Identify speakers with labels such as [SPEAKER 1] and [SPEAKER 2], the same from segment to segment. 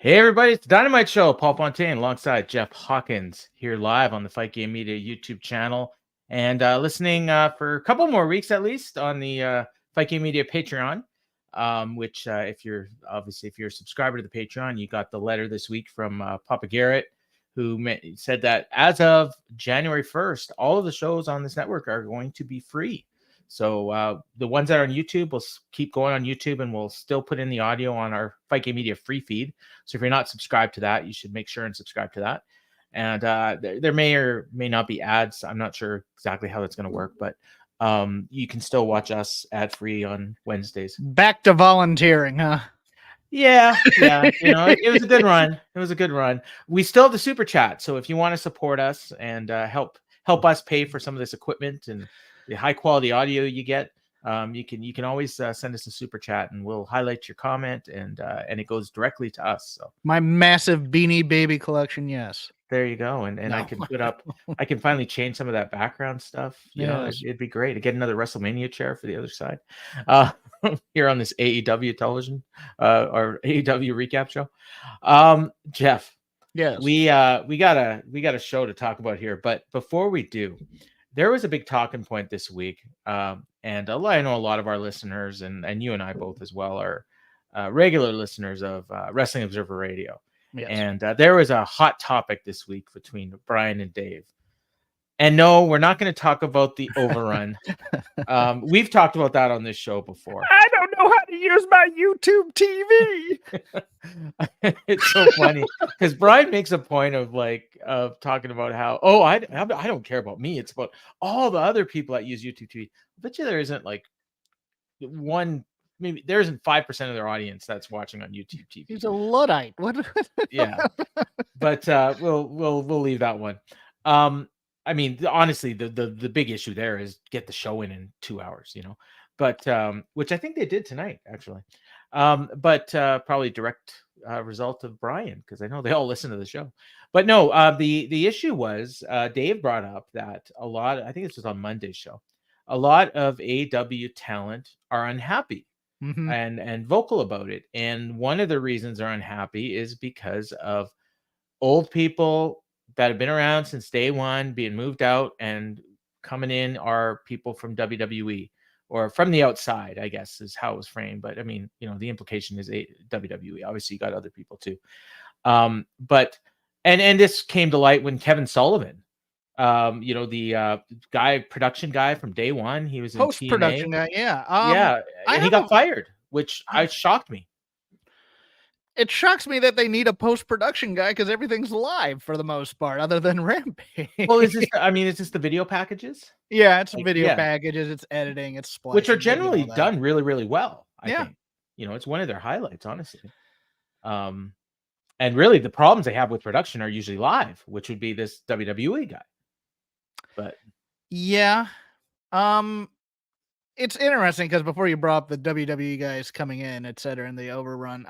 [SPEAKER 1] Hey everybody, it's the Dynamite Show. Paul Fontaine alongside Jeff Hawkins here live on the Fight Game Media YouTube channel and listening for a couple more weeks at least on the Fight Game Media Patreon, which if you're a subscriber to the Patreon, you got the letter this week from Papa Garrett, who said that as of January 1st, all of the shows on this network are going to be free. So the ones that are on YouTube will keep going on YouTube, and we'll still put in the audio on our Fight Game Media free feed. So if you're not subscribed to that, you should make sure and subscribe to that. And there may or may not be ads. I'm not sure exactly how that's going to work, but you can still watch us ad free on Wednesdays.
[SPEAKER 2] Back to volunteering, huh?
[SPEAKER 1] Yeah. It was a good run. We still have the super chat. So if you want to support us and help us pay for some of this equipment and the high quality audio you get, you can always send us a super chat, and we'll highlight your comment, and it goes directly to us. So
[SPEAKER 2] my massive Beanie Baby collection, yes.
[SPEAKER 1] There you go, and no. I can finally change some of that background stuff. You know, it'd be great to get another WrestleMania chair for the other side. Here on this AEW television or AEW recap show. Jeff,
[SPEAKER 2] yes,
[SPEAKER 1] we got a show to talk about here, but before we do, there was a big talking point this week, and I know a lot of our listeners, and you and I both as well, are regular listeners of Wrestling Observer Radio. Yes. And there was a hot topic this week between Brian and Dave. And no, we're not going to talk about the overrun. We've talked about that on this show before.
[SPEAKER 2] I don't know how to use my YouTube
[SPEAKER 1] TV. It's so funny because Brian makes a point of talking about how, I don't care about me. It's about all the other people that use YouTube TV. I bet you there isn't one. Maybe there isn't 5% of their audience that's watching on YouTube TV.
[SPEAKER 2] He's a Luddite. What?
[SPEAKER 1] Yeah, but we'll leave that one. I mean, honestly, the big issue there is get the show in 2 hours, you know. But which I think they did tonight, actually. But probably direct result of Brian, because I know they all listen to the show. But no, the issue was Dave brought up that a lot. I think this was on Monday's show. A lot of AEW talent are unhappy. Mm-hmm. and vocal about it. And one of the reasons they're unhappy is because of old people that have been around since day one being moved out, and coming in are people from WWE or from the outside, I guess is how it was framed. But I mean, you know, the implication is WWE. Obviously, you got other people too. But this came to light when Kevin Sullivan, the production guy from day one, he was in
[SPEAKER 2] post-production guy,
[SPEAKER 1] and he got fired, which shocked me.
[SPEAKER 2] It shocks me that they need a post-production guy because everything's live for the most part, other than Rampage.
[SPEAKER 1] Well, is this the video packages?
[SPEAKER 2] Yeah, it's video packages, it's editing, it's splicing,
[SPEAKER 1] which are generally done really, really well. I think, it's one of their highlights, honestly. And really, the problems they have with production are usually live, which would be this WWE guy. But
[SPEAKER 2] yeah, it's interesting because before you brought up the WWE guys coming in, etc., and the overrun,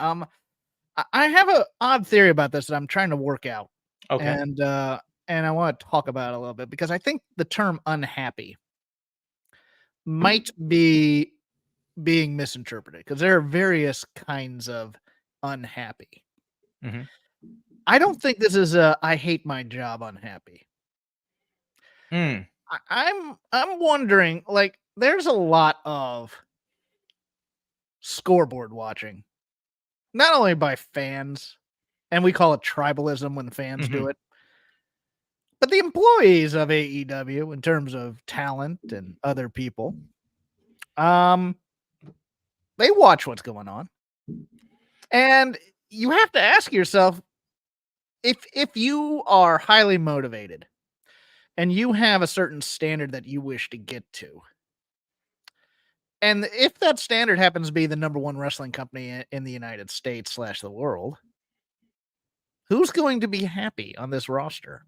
[SPEAKER 2] I have an odd theory about this that I'm trying to work out.
[SPEAKER 1] Okay,
[SPEAKER 2] and I want to talk about it a little bit because I think the term "unhappy" might be being misinterpreted because there are various kinds of unhappy.
[SPEAKER 1] Mm-hmm.
[SPEAKER 2] I don't think this is a "I hate my job" unhappy. I'm wondering, there's a lot of scoreboard watching, not only by fans, and we call it tribalism when fans do it, but the employees of AEW in terms of talent and other people. They watch what's going on, and you have to ask yourself, if you are highly motivated and you have a certain standard that you wish to get to, and if that standard happens to be the number one wrestling company in the United States / the world, who's going to be happy on this roster?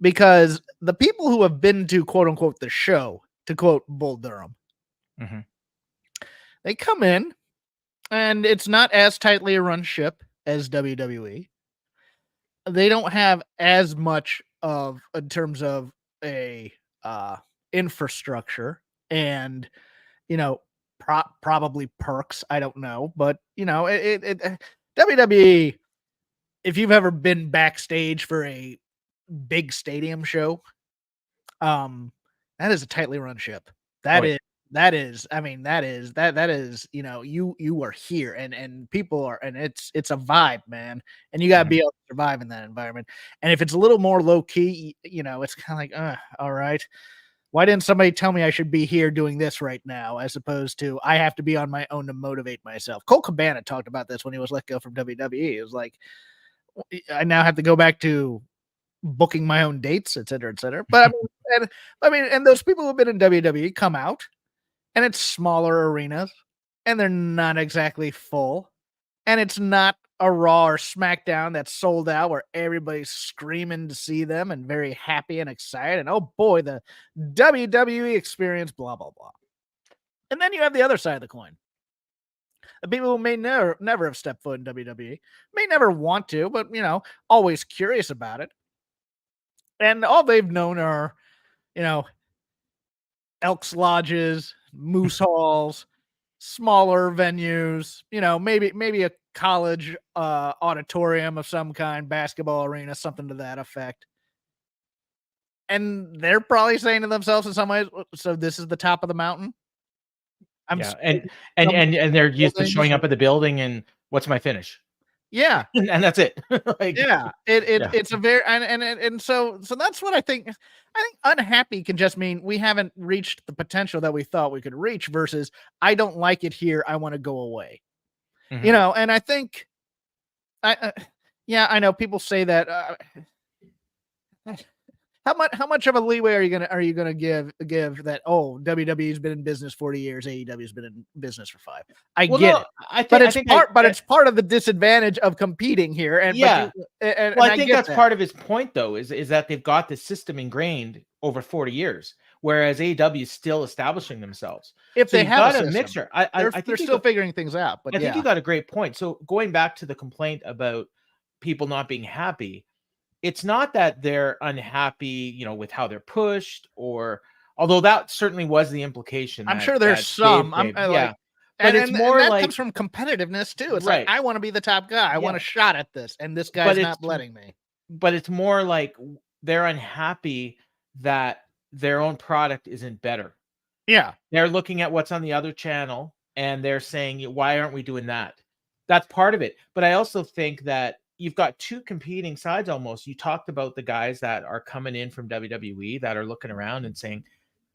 [SPEAKER 2] Because the people who have been to quote unquote the show, to quote Bull Durham, they come in and it's not as tightly a run ship as WWE. They don't have as much in terms of a infrastructure and probably perks. I don't know, but WWE if you've ever been backstage for a big stadium show, that is a tightly run ship.
[SPEAKER 1] Oh, yeah.
[SPEAKER 2] That is, I mean, that is, you are here and people are, and it's a vibe, man. And you gotta
[SPEAKER 1] Mhm.
[SPEAKER 2] be able to survive in that environment. And if it's a little more low key, it's kind of like, all right. Why didn't somebody tell me I should be here doing this right now, as opposed to I have to be on my own to motivate myself? Cole Cabana talked about this when he was let go from WWE. It was like, I now have to go back to booking my own dates, et cetera, et cetera. But and those people who've been in WWE come out, and it's smaller arenas, and they're not exactly full, and it's not a Raw or SmackDown that's sold out where everybody's screaming to see them and very happy and excited. And oh boy, the WWE experience, blah blah blah. And then you have the other side of the coin. The people who may never have stepped foot in WWE, may never want to, but always curious about it. And all they've known are, you know, Elks Lodges, Moose Halls, smaller venues, maybe a college auditorium of some kind, basketball arena, something to that effect. And they're probably saying to themselves in some ways, so this is the top of the mountain.
[SPEAKER 1] Yeah, and they're used to showing up at the building and what's my finish?
[SPEAKER 2] Yeah.
[SPEAKER 1] And that's it. Like,
[SPEAKER 2] Yeah,
[SPEAKER 1] yeah.
[SPEAKER 2] it's a very and so that's what I think. I think unhappy can just mean we haven't reached the potential that we thought we could reach versus I don't like it here. I want to go away.
[SPEAKER 1] Mhm.
[SPEAKER 2] And I think yeah, I know people say that how much of a leeway are you gonna give that? Oh, WWE's been in business 40 years, AEW's been in business for 5. I
[SPEAKER 1] Well,
[SPEAKER 2] get
[SPEAKER 1] no,
[SPEAKER 2] it.
[SPEAKER 1] I
[SPEAKER 2] But
[SPEAKER 1] think I
[SPEAKER 2] it's
[SPEAKER 1] think
[SPEAKER 2] part but
[SPEAKER 1] I
[SPEAKER 2] it's part of the disadvantage of competing here. And but
[SPEAKER 1] yeah.
[SPEAKER 2] you and
[SPEAKER 1] Well, I
[SPEAKER 2] I
[SPEAKER 1] think
[SPEAKER 2] get
[SPEAKER 1] that's
[SPEAKER 2] that.
[SPEAKER 1] part of his point, though, is that they've got the system ingrained over 40 years, whereas AEW is still establishing themselves.
[SPEAKER 2] If
[SPEAKER 1] So
[SPEAKER 2] they
[SPEAKER 1] you've
[SPEAKER 2] have a
[SPEAKER 1] got a
[SPEAKER 2] system.
[SPEAKER 1] mixture. I
[SPEAKER 2] They're
[SPEAKER 1] think
[SPEAKER 2] still figuring things out, but
[SPEAKER 1] I think you
[SPEAKER 2] yeah.
[SPEAKER 1] got a great point. So going back to the complaint about people not being happy, it's not that they're unhappy, with how they're pushed, or although that certainly was the implication
[SPEAKER 2] I'm
[SPEAKER 1] that
[SPEAKER 2] sure there's
[SPEAKER 1] Dave
[SPEAKER 2] some. I'm
[SPEAKER 1] gave.
[SPEAKER 2] like,
[SPEAKER 1] Yeah. But it's
[SPEAKER 2] and
[SPEAKER 1] more
[SPEAKER 2] that
[SPEAKER 1] like
[SPEAKER 2] comes from competitiveness too. It's like
[SPEAKER 1] right.
[SPEAKER 2] I want to be the top guy. I want
[SPEAKER 1] Yeah.
[SPEAKER 2] a shot at this, and this
[SPEAKER 1] But
[SPEAKER 2] guy's
[SPEAKER 1] it's
[SPEAKER 2] not letting me.
[SPEAKER 1] but it's more like they're unhappy that their own product isn't better.
[SPEAKER 2] Yeah.
[SPEAKER 1] They're looking at what's on the other channel and they're saying, why aren't we doing that? That's part of it. But I also think that you've got two competing sides almost. You talked about the guys that are coming in from WWE that are looking around and saying,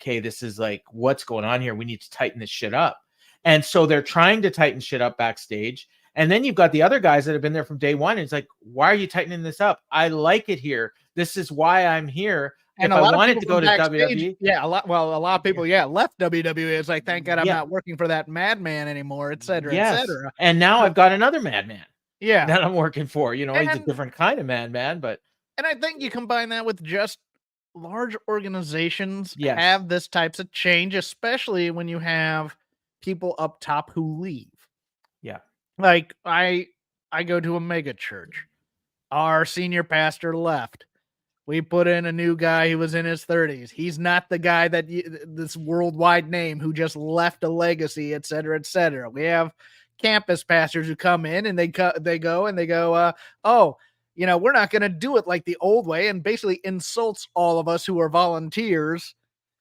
[SPEAKER 1] okay, this is like, what's going on here? We need to tighten this shit up. And so they're trying to tighten shit up backstage. And then you've got the other guys that have been there from day one. And it's like, why are you tightening this up? I like it here. This is why I'm here.
[SPEAKER 2] And
[SPEAKER 1] If
[SPEAKER 2] a
[SPEAKER 1] I
[SPEAKER 2] lot of
[SPEAKER 1] wanted
[SPEAKER 2] people
[SPEAKER 1] to
[SPEAKER 2] from
[SPEAKER 1] go to
[SPEAKER 2] backstage,
[SPEAKER 1] WWE,
[SPEAKER 2] yeah, a lot of people, left WWE. It's like, thank God I'm
[SPEAKER 1] yeah,
[SPEAKER 2] not working for that madman anymore, et cetera, et
[SPEAKER 1] yes.
[SPEAKER 2] cetera.
[SPEAKER 1] And now
[SPEAKER 2] But
[SPEAKER 1] I've got another madman
[SPEAKER 2] yeah,
[SPEAKER 1] that I'm working for. He's a
[SPEAKER 2] and
[SPEAKER 1] different kind of madman, but
[SPEAKER 2] and I think you combine that with just large organizations
[SPEAKER 1] yes.
[SPEAKER 2] have this types of change, especially when you have people up top who leave.
[SPEAKER 1] Yeah.
[SPEAKER 2] Like I go to a mega church. Our senior pastor left. We put in a new guy who was in his 30s. He's not the guy that this worldwide name who just left a legacy, et cetera, et cetera. We have campus pastors who come in and they go, oh, we're not going to do it like the old way, and basically insults all of us who are volunteers,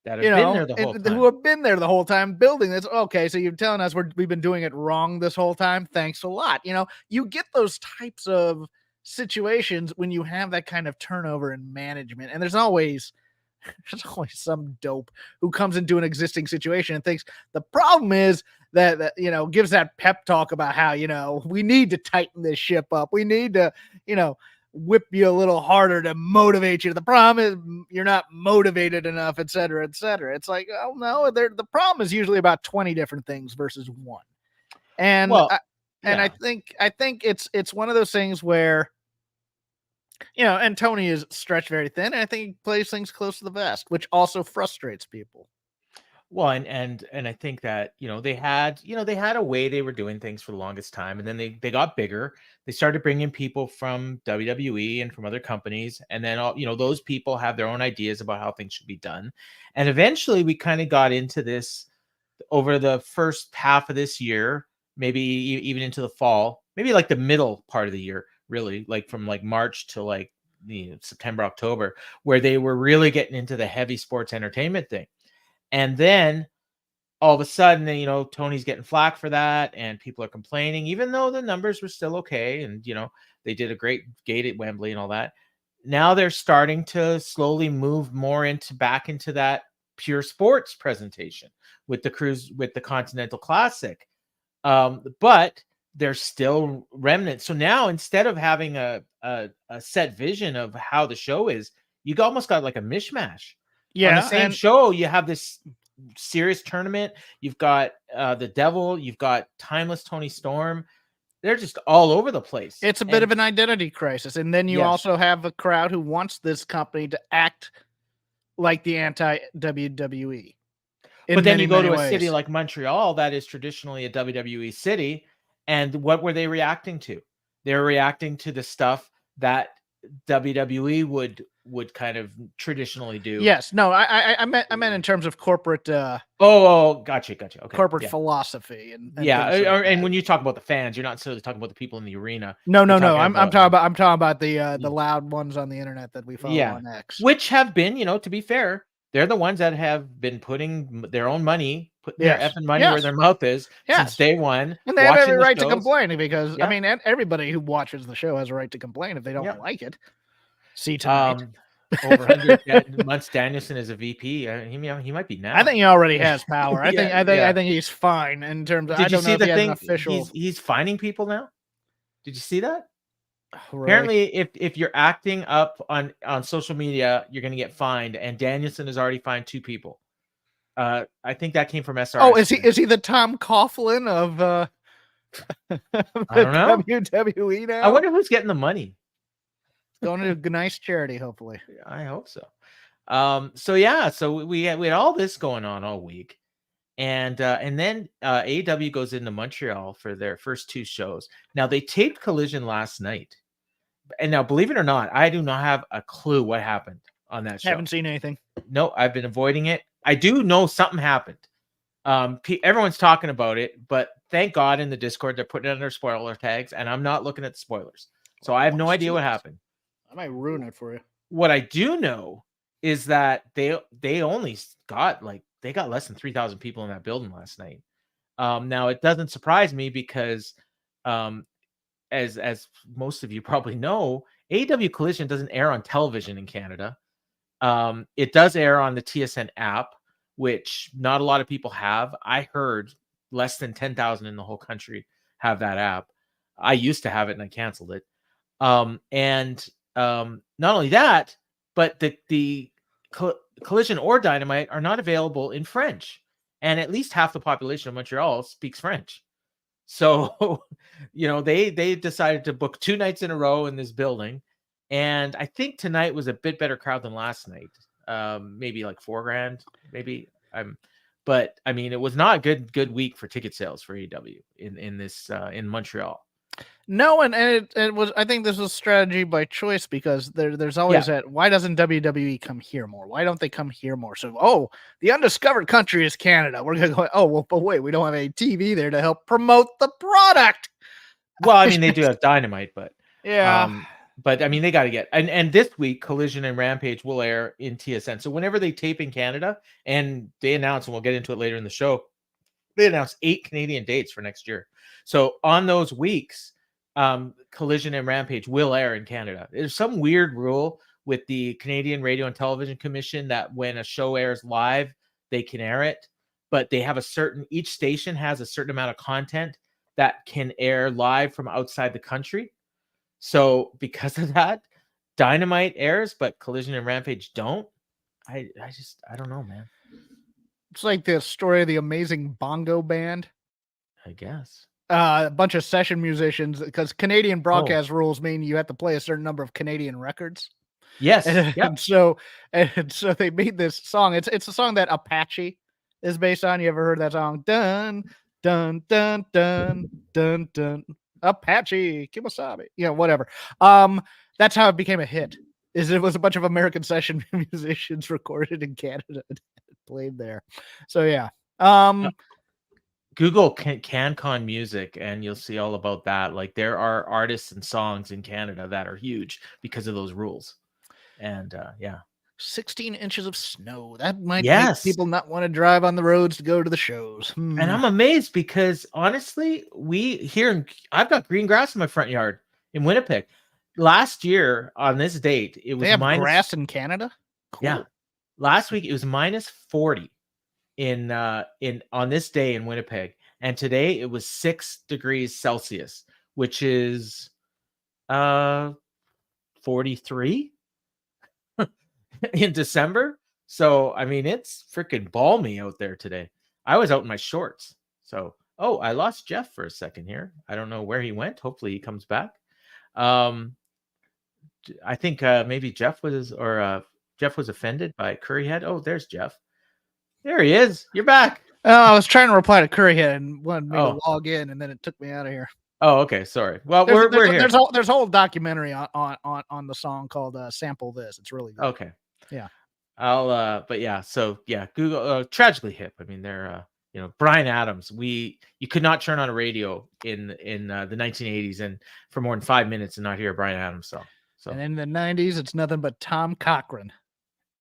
[SPEAKER 1] That have been there the whole
[SPEAKER 2] and who
[SPEAKER 1] time.
[SPEAKER 2] have been there the whole time building this. Okay, so you're telling us we've been doing it wrong this whole time. Thanks a lot. You get those types of situations when you have that kind of turnover in management, and there's always some dope who comes into an existing situation and thinks the problem is that gives that pep talk about how we need to tighten this ship up, we need to whip you a little harder to motivate you. The problem is you're not motivated enough, et cetera, et cetera. It's like, oh no, the problem is usually about 20 different things versus one. And
[SPEAKER 1] Well,
[SPEAKER 2] I
[SPEAKER 1] yeah.
[SPEAKER 2] think it's one of those things where and Tony is stretched very thin, and I think he plays things close to the vest, which also frustrates people.
[SPEAKER 1] Well, and I think that, they had a way they were doing things for the longest time, and then they got bigger. They started bringing people from WWE and from other companies, and then those people have their own ideas about how things should be done. And eventually we kind of got into this over the first half of this year, maybe even into the fall, maybe like the middle part of the year. really, like from like March to like September, October, where they were really getting into the heavy sports entertainment thing. And then all of a sudden, Tony's getting flack for that, and people are complaining, even though the numbers were still okay, and they did a great gate at Wembley and all that. Now they're starting to slowly move more back into that pure sports presentation with the Continental Classic. But there's still remnants. So now, instead of having a set vision of how the show is, you almost got like a mishmash. On the same show, you have this serious tournament. You've got the Devil. You've got Timeless Toni Storm. They're just all over the place.
[SPEAKER 2] It's a bit of an identity crisis. And then you also have a crowd who wants this company to act like the anti-WWE.
[SPEAKER 1] But then you go to a city like Montreal that is traditionally a WWE city, and what were they reacting to? They were reacting to the stuff that WWE would kind of traditionally do.
[SPEAKER 2] Yes, no, I meant in terms of corporate.
[SPEAKER 1] Gotcha. Okay.
[SPEAKER 2] Corporate philosophy and
[SPEAKER 1] and when you talk about the fans, you're not necessarily talking about the people in the arena.
[SPEAKER 2] No. I'm talking about the loud ones on the internet that we follow on X,
[SPEAKER 1] which have been, to be fair, they're the ones that have been putting their own money, their effing money where their mouth is since day one.
[SPEAKER 2] And they have every right to complain because, I mean, everybody who watches the show has a right to complain if they don't like it. See tonight.
[SPEAKER 1] Over 100 months, Danielson is a VP. He might be now.
[SPEAKER 2] I think he already has power. I think he's fine in terms of.
[SPEAKER 1] Did you see the thing? He's finding people now. Did you see that? Really? Apparently, if you're acting up on social media, you're going to get fined. And Danielson has already fined 2 people. I think that came from SRS.
[SPEAKER 2] Oh, is he the Tom Coughlin of
[SPEAKER 1] I don't know.
[SPEAKER 2] WWE now?
[SPEAKER 1] I wonder who's getting the money.
[SPEAKER 2] Going to a nice charity, hopefully.
[SPEAKER 1] I hope so. So we had all this going on all week, and then AEW goes into Montreal for their first 2 shows. Now they taped Collision last night, and now believe it or not, I do not have a clue what happened on that show.
[SPEAKER 2] Haven't seen anything.
[SPEAKER 1] No, I've been avoiding it. I do know something happened. Everyone's talking about it, but thank God in the Discord they're putting it under spoiler tags, and I'm not looking at the spoilers, so I have no idea what happened.
[SPEAKER 2] I might ruin it for you.
[SPEAKER 1] What I do know is that they only got they got less than 3,000 people in that building last night. Now it doesn't surprise me because, as most of you probably know, AEW Collision doesn't air on television in Canada. It does air on the TSN app, which not a lot of people have. I heard less than 10,000 in the whole country have that app. I used to have it and I canceled it. Not only that, but the Collision or Dynamite are not available in French, and at least half the population of Montreal speaks French. So, they decided to book 2 nights in a row in this building, and I think tonight was a bit better crowd than last night. Maybe like $4,000, maybe. But I mean, it was not a good week for ticket sales for AEW in Montreal.
[SPEAKER 2] No, and it was. I think this was strategy by choice because there's always that. Why doesn't WWE come here more? Why don't they come here more? So, the undiscovered country is Canada. We're gonna go. Oh, well, but wait, we don't have a TV there to help promote the product.
[SPEAKER 1] Well, I mean, they do have Dynamite, but
[SPEAKER 2] yeah.
[SPEAKER 1] But I mean, they got to get and this week, Collision and Rampage will air in TSN. So whenever they tape in Canada, and they announce, and we'll get into it later in the show, they announced 8 Canadian dates for next year. So on those weeks, Collision and Rampage will air in Canada. There's some weird rule with the Canadian Radio and Television Commission that when a show airs live, they can air it, but they have each station has a certain amount of content that can air live from outside the country. So because of that, Dynamite airs, but Collision and Rampage don't. I don't know, man.
[SPEAKER 2] It's like the story of the Amazing Bongo Band.
[SPEAKER 1] I guess.
[SPEAKER 2] A bunch of session musicians, because Canadian broadcast rules mean you have to play a certain number of Canadian records.
[SPEAKER 1] Yes.
[SPEAKER 2] And so they made this song. It's a song that Apache is based on. You ever heard that song? Dun dun dun dun dun dun. Apache, Kimasabi, whatever. That's how it became a hit. It was a bunch of American session musicians recorded in Canada and played there. So yeah.
[SPEAKER 1] Google CanCon music and you'll see all about that. Like there are artists and songs in Canada that are huge because of those rules. And yeah.
[SPEAKER 2] 16 inches of snow. That might make
[SPEAKER 1] Yes.
[SPEAKER 2] people not want to drive on the roads to go to the shows.
[SPEAKER 1] And I'm amazed because honestly, I've got green grass in my front yard in Winnipeg. Last year on this date, it was
[SPEAKER 2] They have grass in Canada?
[SPEAKER 1] Cool. Yeah. Last week it was minus 40 in on this day in Winnipeg. And today it was 6 degrees Celsius, which is 43 in December. So I mean, it's freaking balmy out there today. I was out in my shorts. So I lost Jeff for a second here. I don't know where he went. Hopefully he comes back. I think maybe Jeff was offended by Curryhead. Oh, there's Jeff. There he is. You're back.
[SPEAKER 2] Oh, I was trying to reply to Curryhead and wanted me to log in, and then it took me out of here.
[SPEAKER 1] Oh, okay. Sorry. Well, we're here.
[SPEAKER 2] There's a whole documentary on the song called "Sample This." It's really good.
[SPEAKER 1] Okay.
[SPEAKER 2] Yeah.
[SPEAKER 1] But yeah. So yeah, Google tragically hip. I mean, they're Bryan Adams. You could not turn on a radio in the 1980s and for more than 5 minutes and not hear a Bryan Adams song. So
[SPEAKER 2] and in the 90s, it's nothing but Tom Cochran.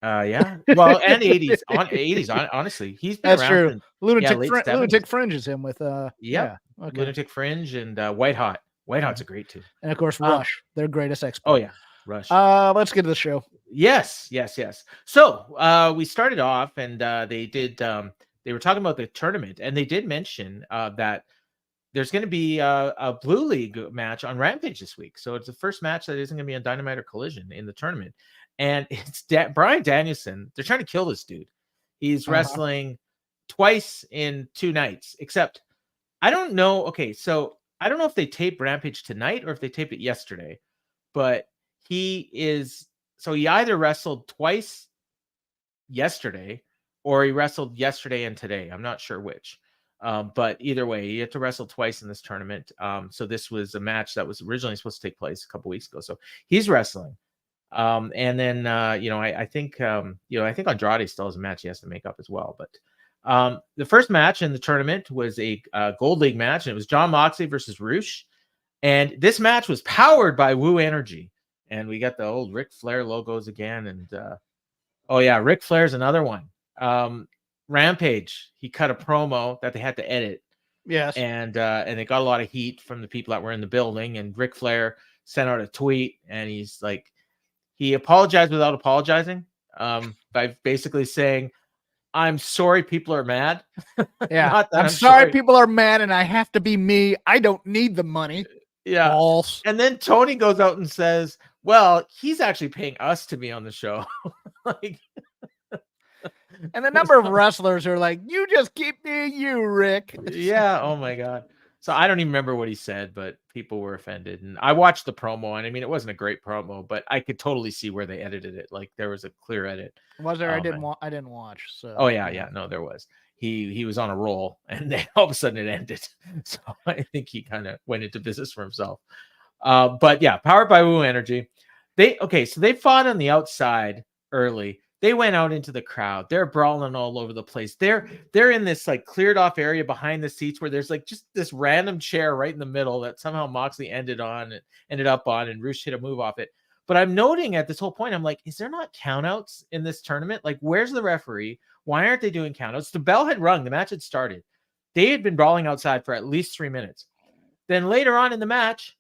[SPEAKER 1] Yeah. Well, and 80s. Honestly, he's been
[SPEAKER 2] That's
[SPEAKER 1] around.
[SPEAKER 2] True. Lunatic Fringe is him with
[SPEAKER 1] yeah. Okay. Lunatic Fringe and White Hot. White Hot's a great too.
[SPEAKER 2] And of course, Rush, their greatest expert.
[SPEAKER 1] Oh yeah, Rush.
[SPEAKER 2] Let's get to the show.
[SPEAKER 1] Yes. So we started off, and they were talking about the tournament, and they did mention that there's going to be a Blue League match on Rampage this week. So it's the first match that isn't going to be on Dynamite or Collision in the tournament. And it's Bryan Danielson. They're trying to kill this dude. He's wrestling twice in 2 nights, except I don't know. Okay, so I don't know if they taped Rampage tonight or if they taped it yesterday, but he either wrestled twice yesterday or he wrestled yesterday and today. I'm not sure which. But either way, he had to wrestle twice in this tournament. So this was a match that was originally supposed to take place a couple weeks ago. So he's wrestling. And then, I think Andrade still has a match he has to make up as well. But the first match in the tournament was a Gold League match, and it was Jon Moxley versus Rush. And this match was powered by Woo Energy. And we got the old Ric Flair logos again. And, Ric Flair's another one. Rampage, he cut a promo that they had to edit.
[SPEAKER 2] Yes.
[SPEAKER 1] And they got a lot of heat from the people that were in the building. And Ric Flair sent out a tweet, and he's like, he apologized without apologizing by basically saying, I'm sorry people are mad.
[SPEAKER 2] Yeah. I'm sorry people are mad and I have to be me. I don't need the money.
[SPEAKER 1] Yeah.
[SPEAKER 2] False.
[SPEAKER 1] And then Tony goes out and says, well, he's actually paying us to be on the show.
[SPEAKER 2] And the number of wrestlers are like, you just keep being you, Rick.
[SPEAKER 1] Yeah. Oh my God. So I don't even remember what he said, but people were offended. And I watched the promo, and I mean, it wasn't a great promo, but I could totally see where they edited it. Like there was a clear edit.
[SPEAKER 2] Was there? I didn't watch. So.
[SPEAKER 1] Oh yeah. No, there was. He was on a roll, and then all of a sudden it ended. So I think he kind of went into business for himself. But yeah, powered by Woo Energy. So they fought on the outside early. They went out into the crowd. They're brawling all over the place. They're in this like cleared off area behind the seats where there's like just this random chair right in the middle that somehow Moxley ended up on, and Rush hit a move off it. But I'm noting at this whole point, I'm like, is there not countouts in this tournament? Like, where's the referee? Why aren't they doing countouts? The bell had rung. The match had started. They had been brawling outside for at least 3 minutes. Then later on in the match,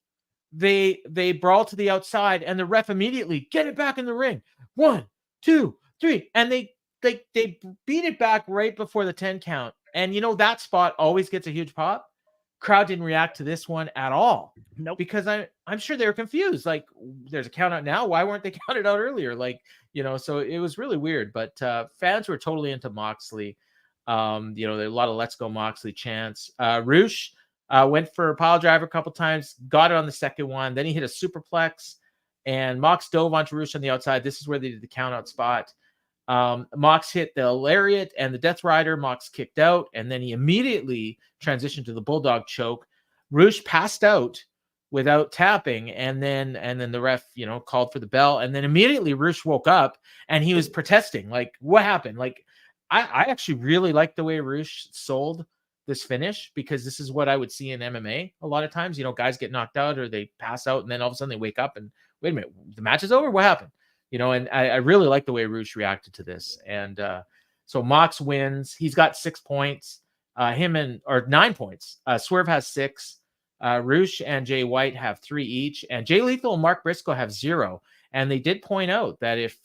[SPEAKER 1] they brawl to the outside, and the ref immediately get it back in the ring. 1, 2, 3, and they beat it back right before the 10 count. And that spot always gets a huge pop. Crowd didn't react to this one at all.
[SPEAKER 2] Nope.
[SPEAKER 1] Because I'm sure they were confused. Like, there's a count out now. Why weren't they counted out earlier? Like, so it was really weird. But fans were totally into Moxley. There were a lot of "Let's Go Moxley" chants. Rush went for a pile driver a couple times, got it on the second one. Then he hit a superplex, and Mox dove onto Rush on the outside. This is where they did the count out spot. Mox hit the lariat and the Death Rider. Mox kicked out, and then he immediately transitioned to the Bulldog choke. Rush passed out without tapping, and then the ref, called for the bell, and then immediately Rush woke up and he was protesting. Like, what happened? Like, I actually really liked the way Rush sold this finish, because this is what I would see in MMA a lot of times. You know, guys get knocked out or they pass out, and then all of a sudden they wake up and wait a minute, the match is over. What happened? You know, and I really like the way Roosh reacted to this. And so Mox wins. He's got 6 points. 9 points. Swerve has 6. Roosh and Jay White have 3 each, and Jay Lethal and Mark Briscoe have 0. And they did point out that if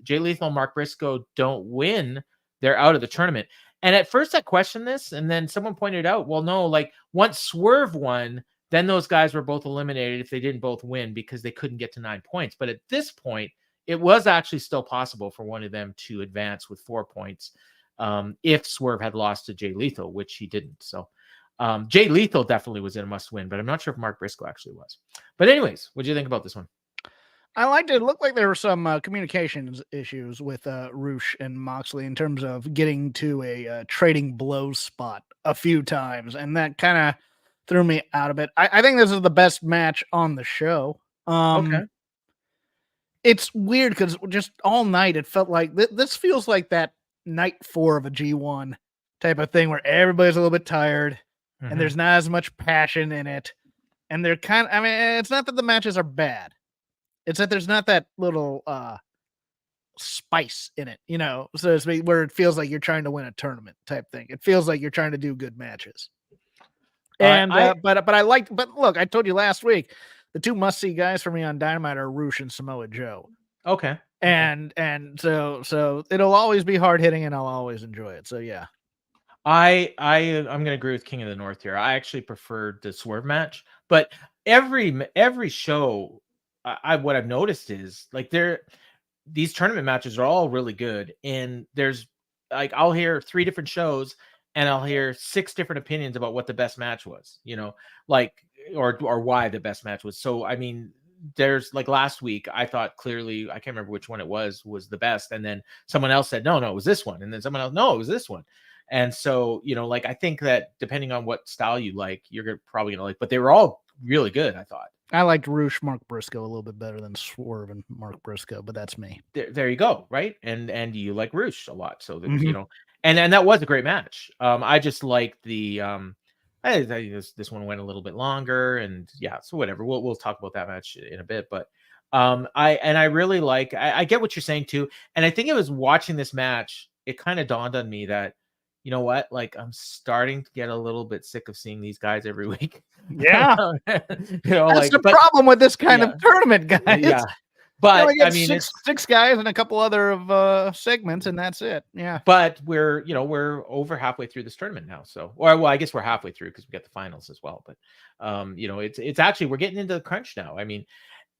[SPEAKER 1] Jay Lethal and Mark Briscoe don't win, they're out of the tournament. And at first I questioned this, and then someone pointed out, well, no, like once Swerve won, then those guys were both eliminated if they didn't both win, because they couldn't get to 9 points. But at this point, it was actually still possible for one of them to advance with 4 points if Swerve had lost to Jay Lethal, which he didn't. So Jay Lethal definitely was in a must win, but I'm not sure if Mark Briscoe actually was. But anyways, what do you think about this one?
[SPEAKER 2] I liked it. It looked like there were some communications issues with Roosh and Moxley in terms of getting to a trading blows spot a few times, and that kind of threw me out of it. I think this is the best match on the show.
[SPEAKER 1] Okay.
[SPEAKER 2] It's weird because just all night it felt like this feels like that night 4 of a G1 type of thing where everybody's a little bit tired and there's not as much passion in it. And they're it's not that the matches are bad. It's that there's not that little spice in it, you know, so to speak, where it feels like you're trying to win a tournament type thing. It feels like you're trying to do good matches. And but I liked, but look, I told you last week, the 2 must-see guys for me on Dynamite are Roosh and Samoa Joe.
[SPEAKER 1] Okay.
[SPEAKER 2] And so it'll always be hard hitting, and I'll always enjoy it. So yeah.
[SPEAKER 1] I'm gonna agree with King of the North here. I actually preferred the Swerve match, but every show, what I've noticed is like these tournament matches are all really good, and there's like I'll hear 3 different shows and I'll hear 6 different opinions about what the best match was, you know, like or why the best match was. So I mean, there's like last week, I thought clearly, I can't remember which one it was the best, and then someone else said no, it was this one, and then someone else, no, it was this one. And so, you know, like I think that depending on what style you like, you're probably gonna like, but they were all really good, I thought.
[SPEAKER 2] I liked Roosh Mark Briscoe a little bit better than Swerve and Mark Briscoe, but that's me.
[SPEAKER 1] There you go, right? And you like Roosh a lot, so that, you know, and that was a great match. I just like the I think this one went a little bit longer, and yeah, so whatever. We'll talk about that match in a bit, but I really like. I get what you're saying too, and I think it was watching this match, it kind of dawned on me that, you know what, like I'm starting to get a little bit sick of seeing these guys every week.
[SPEAKER 2] Yeah,
[SPEAKER 1] you know,
[SPEAKER 2] that's the problem with this kind of tournament, guys.
[SPEAKER 1] Yeah. But I mean,
[SPEAKER 2] six guys and a couple other of segments, and that's it. Yeah.
[SPEAKER 1] But we're over halfway through this tournament now. So, well, I guess we're halfway through because we got the finals as well. But, it's actually, we're getting into the crunch now. I mean,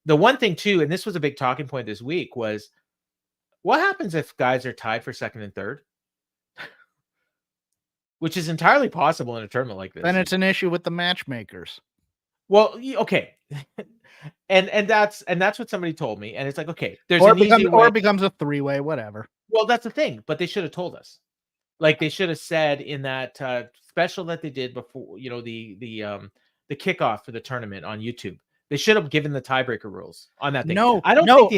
[SPEAKER 1] the one thing too, and this was a big talking point this week, was what happens if guys are tied for second and third, which is entirely possible in a tournament like this.
[SPEAKER 2] Then it's an issue with the matchmakers.
[SPEAKER 1] Well, okay. And that's what somebody told me, and it's like, okay, there's
[SPEAKER 2] or it becomes a 3-way, whatever.
[SPEAKER 1] Well, that's the thing, but they should have told us. Like they should have said in that special that they did before, the kickoff for the tournament on YouTube. They should have given the tiebreaker rules on that thing. No, I don't. No.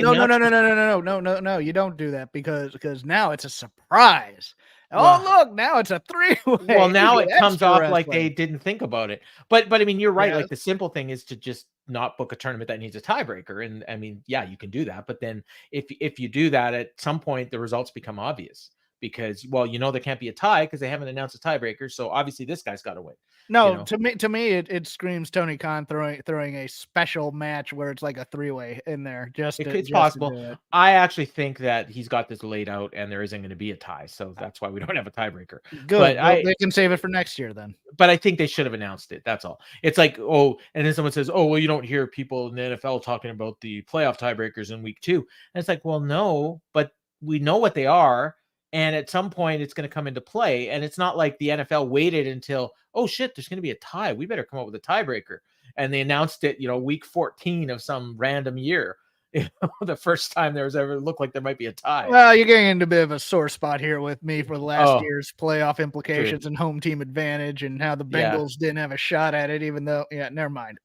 [SPEAKER 2] You don't do that because now it's a surprise. Oh, look, now it's a 3-way.
[SPEAKER 1] Well, now it comes off like they didn't think about it. But I mean, you're right. Like the simple thing is to just not book a tournament that needs a tiebreaker. And I mean, yeah, you can do that. But then if you do that, at some point, the results become obvious because, well, there can't be a tie because they haven't announced a tiebreaker. So obviously this guy's got to win.
[SPEAKER 2] No, to me, it screams Tony Khan throwing a special match where it's like a 3-way in there. It's
[SPEAKER 1] possible. I actually think that he's got this laid out, and there isn't going to be a tie, so that's why we don't have a tiebreaker.
[SPEAKER 2] Good. But they can save it for next year then.
[SPEAKER 1] But I think they should have announced it. That's all. It's like, and then someone says, well, you don't hear people in the NFL talking about the playoff tiebreakers in week 2, and it's like, well, no, but we know what they are. And at some point, it's going to come into play. And it's not like the NFL waited until, oh, shit, there's going to be a tie. We better come up with a tiebreaker. And they announced it, week 14 of some random year. The first time there was ever looked like there might be a tie.
[SPEAKER 2] Well, you're getting into a bit of a sore spot here with me for last year's playoff implications and home team advantage and how the Bengals didn't have a shot at it, even though, never mind.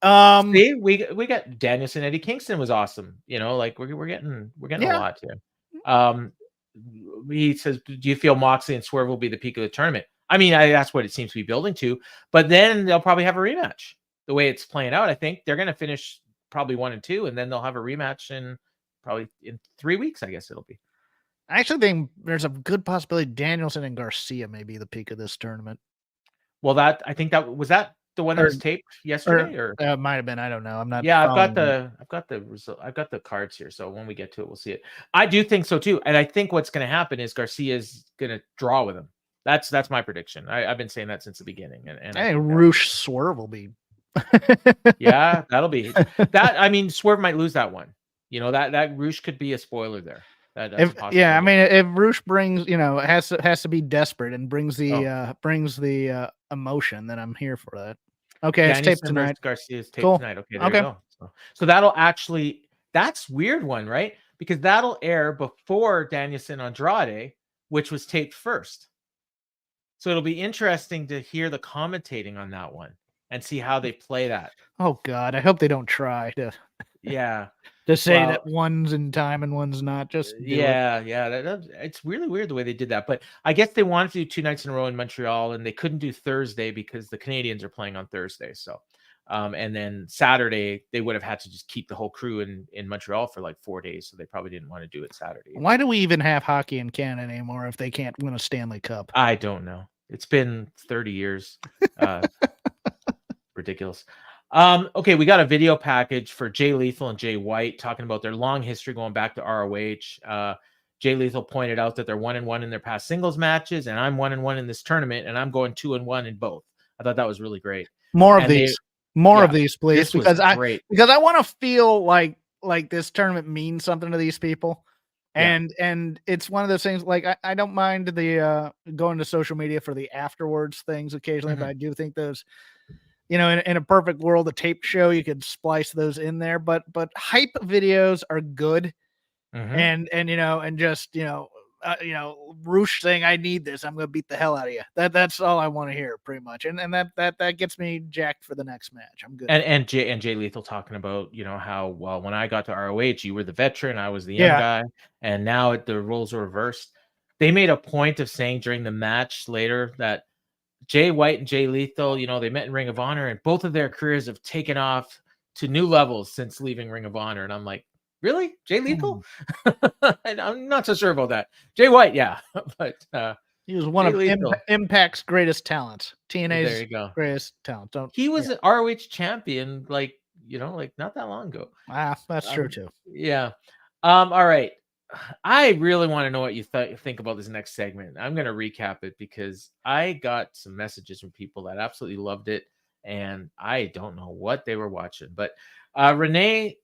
[SPEAKER 1] See, we got Danielson, Eddie Kingston was awesome. Like we're getting a lot here. He says, do you feel Moxley and Swerve will be the peak of the tournament? I mean, that's what it seems to be building to. But then they'll probably have a rematch. The way it's playing out, I think they're going to finish probably 1 and 2, and then they'll have a rematch in 3 weeks. I guess it'll be.
[SPEAKER 2] I actually think there's a good possibility Danielson and Garcia may be the peak of this tournament.
[SPEAKER 1] Well, I think that was the one that was taped yesterday, or
[SPEAKER 2] it might have been. I don't know. I'm not.
[SPEAKER 1] Yeah, I've got the result. I've got the cards here, so when we get to it, we'll see it. I do think so too, and I think what's going to happen is Garcia is going to draw with him. That's my prediction. I've been saying that since the beginning, and
[SPEAKER 2] I think Roosh Swerve will be.
[SPEAKER 1] Yeah, that'll be that. I mean, Swerve might lose that one. You know, that Roosh could be a spoiler there.
[SPEAKER 2] I mean, if Roosh brings, it has to be desperate and brings the emotion, then I'm here for that. Okay, it's taped tonight.
[SPEAKER 1] Garcia's taped tonight. Okay, there you go. So that'll that's weird one, right? Because that'll air before Danielson Andrade, which was taped first. So it'll be interesting to hear the commentating on that one and see how they play that.
[SPEAKER 2] Oh God, I hope they don't try to.
[SPEAKER 1] Yeah.
[SPEAKER 2] To say that one's in time and one's not. Just
[SPEAKER 1] it's really weird the way they did that. But I guess they wanted to do 2 nights in a row in Montreal, and they couldn't do Thursday because the Canadians are playing on Thursday. So, and then Saturday they would have had to just keep the whole crew in Montreal for like 4 days. So they probably didn't want to do it Saturday.
[SPEAKER 2] Why do we even have hockey in Canada anymore if they can't win a Stanley Cup?
[SPEAKER 1] I don't know. It's been 30 years. Ridiculous. Okay, we got a video package for Jay Lethal and Jay White talking about their long history going back to ROH. Jay Lethal pointed out that they're 1-1 in their past singles matches, and I'm 1-1 in this tournament, and I'm going 2-1 in both. I thought that was really great.
[SPEAKER 2] More of these, please, because I want to feel like this tournament means something to these people. And it's one of those things, like I don't mind the going to social media for the afterwards things occasionally, but I do think those, in a perfect world, a tape show, you could splice those in there, but hype videos are good. And just Roosh saying, I need this, I'm gonna beat the hell out of you. That's all I want to hear, pretty much. And that gets me jacked for the next match. I'm good.
[SPEAKER 1] And Jay Lethal talking about, how, well, when I got to ROH, you were the veteran, I was the young guy, and now the roles are reversed. They made a point of saying during the match later that Jay White and Jay Lethal, they met in Ring of Honor, and both of their careers have taken off to new levels since leaving Ring of Honor. And I'm like, really? Jay Lethal? And I'm not so sure about that. Jay White, yeah. But
[SPEAKER 2] he was one of Impact's greatest talents. TNA's greatest talent.
[SPEAKER 1] He was an ROH champion, like not that long ago.
[SPEAKER 2] That's true too.
[SPEAKER 1] Yeah. All right. I really want to know what you think about this next segment. I'm going to recap it because I got some messages from people that absolutely loved it, and I don't know what they were watching. But Renee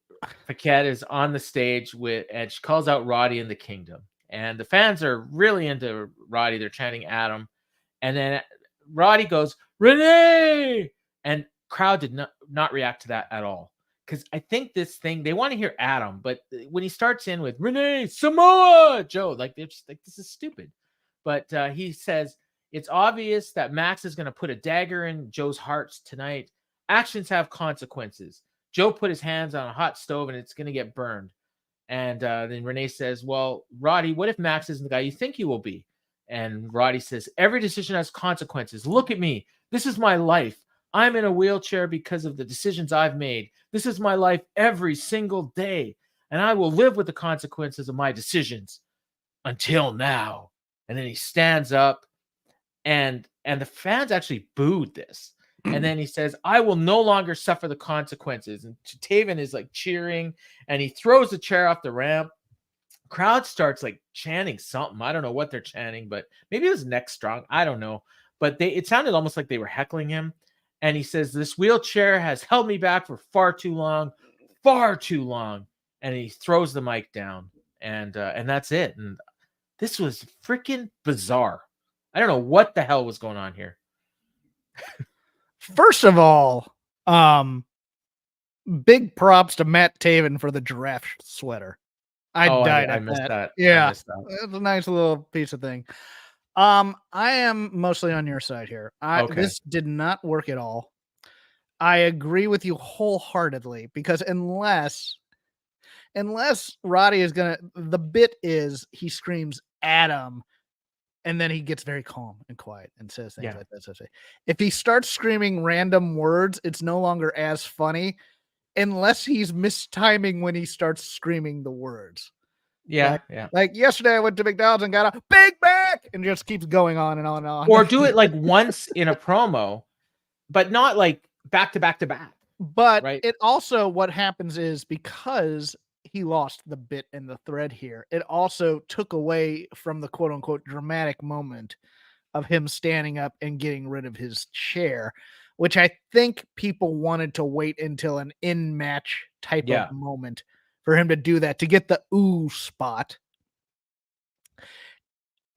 [SPEAKER 1] Paquette is on the stage and she calls out Roddy and the Kingdom. And the fans are really into Roddy. They're chanting Adam. And then Roddy goes, Renee! And crowd did not react to that at all. Because I think this thing, they want to hear Adam, but when he starts in with Renee, Samoa Joe, they're just like, this is stupid. But he says, it's obvious that Max is going to put a dagger in Joe's heart tonight. Actions have consequences. Joe put his hands on a hot stove and it's going to get burned. And then Renee says, well, Roddy, what if Max isn't the guy you think he will be? And Roddy says, every decision has consequences. Look at me. This is my life. I'm in a wheelchair because of the decisions I've made. This is my life every single day, and I will live with the consequences of my decisions until now. And then he stands up, and the fans actually booed this. And then he says, I will no longer suffer the consequences. And Taven is like cheering, and he throws the chair off the ramp. Crowd starts like chanting something. I don't know what they're chanting, but maybe it was neck strong. I don't know. But it sounded almost like they were heckling him. And he says, this wheelchair has held me back for far too long. And he throws the mic down, and that's it. And this was freaking bizarre. I don't know what the hell was going on here.
[SPEAKER 2] First of all, big props to Matt Taven for the giraffe sweater. I died at that. Yeah, it's a nice little piece of thing. I am mostly on your side here. This did not work at all. I agree with you wholeheartedly, because unless Roddy is the bit is he screams Adam And then he gets very calm and quiet and says things like that. So if he starts screaming random words, it's no longer as funny unless he's mistiming when he starts screaming the words.
[SPEAKER 1] Yeah,
[SPEAKER 2] Like yesterday I went to McDonald's and got a Big Mac and just keeps going on and on and on.
[SPEAKER 1] Or do it like once in a promo, but not like back to back to back.
[SPEAKER 2] But
[SPEAKER 1] right?
[SPEAKER 2] It also, what happens is, because he lost the bit and the thread here, it also took away from the quote unquote dramatic moment of him standing up and getting rid of his chair, which I think people wanted to wait until an in-match type of moment for him to do that, to get the ooh spot.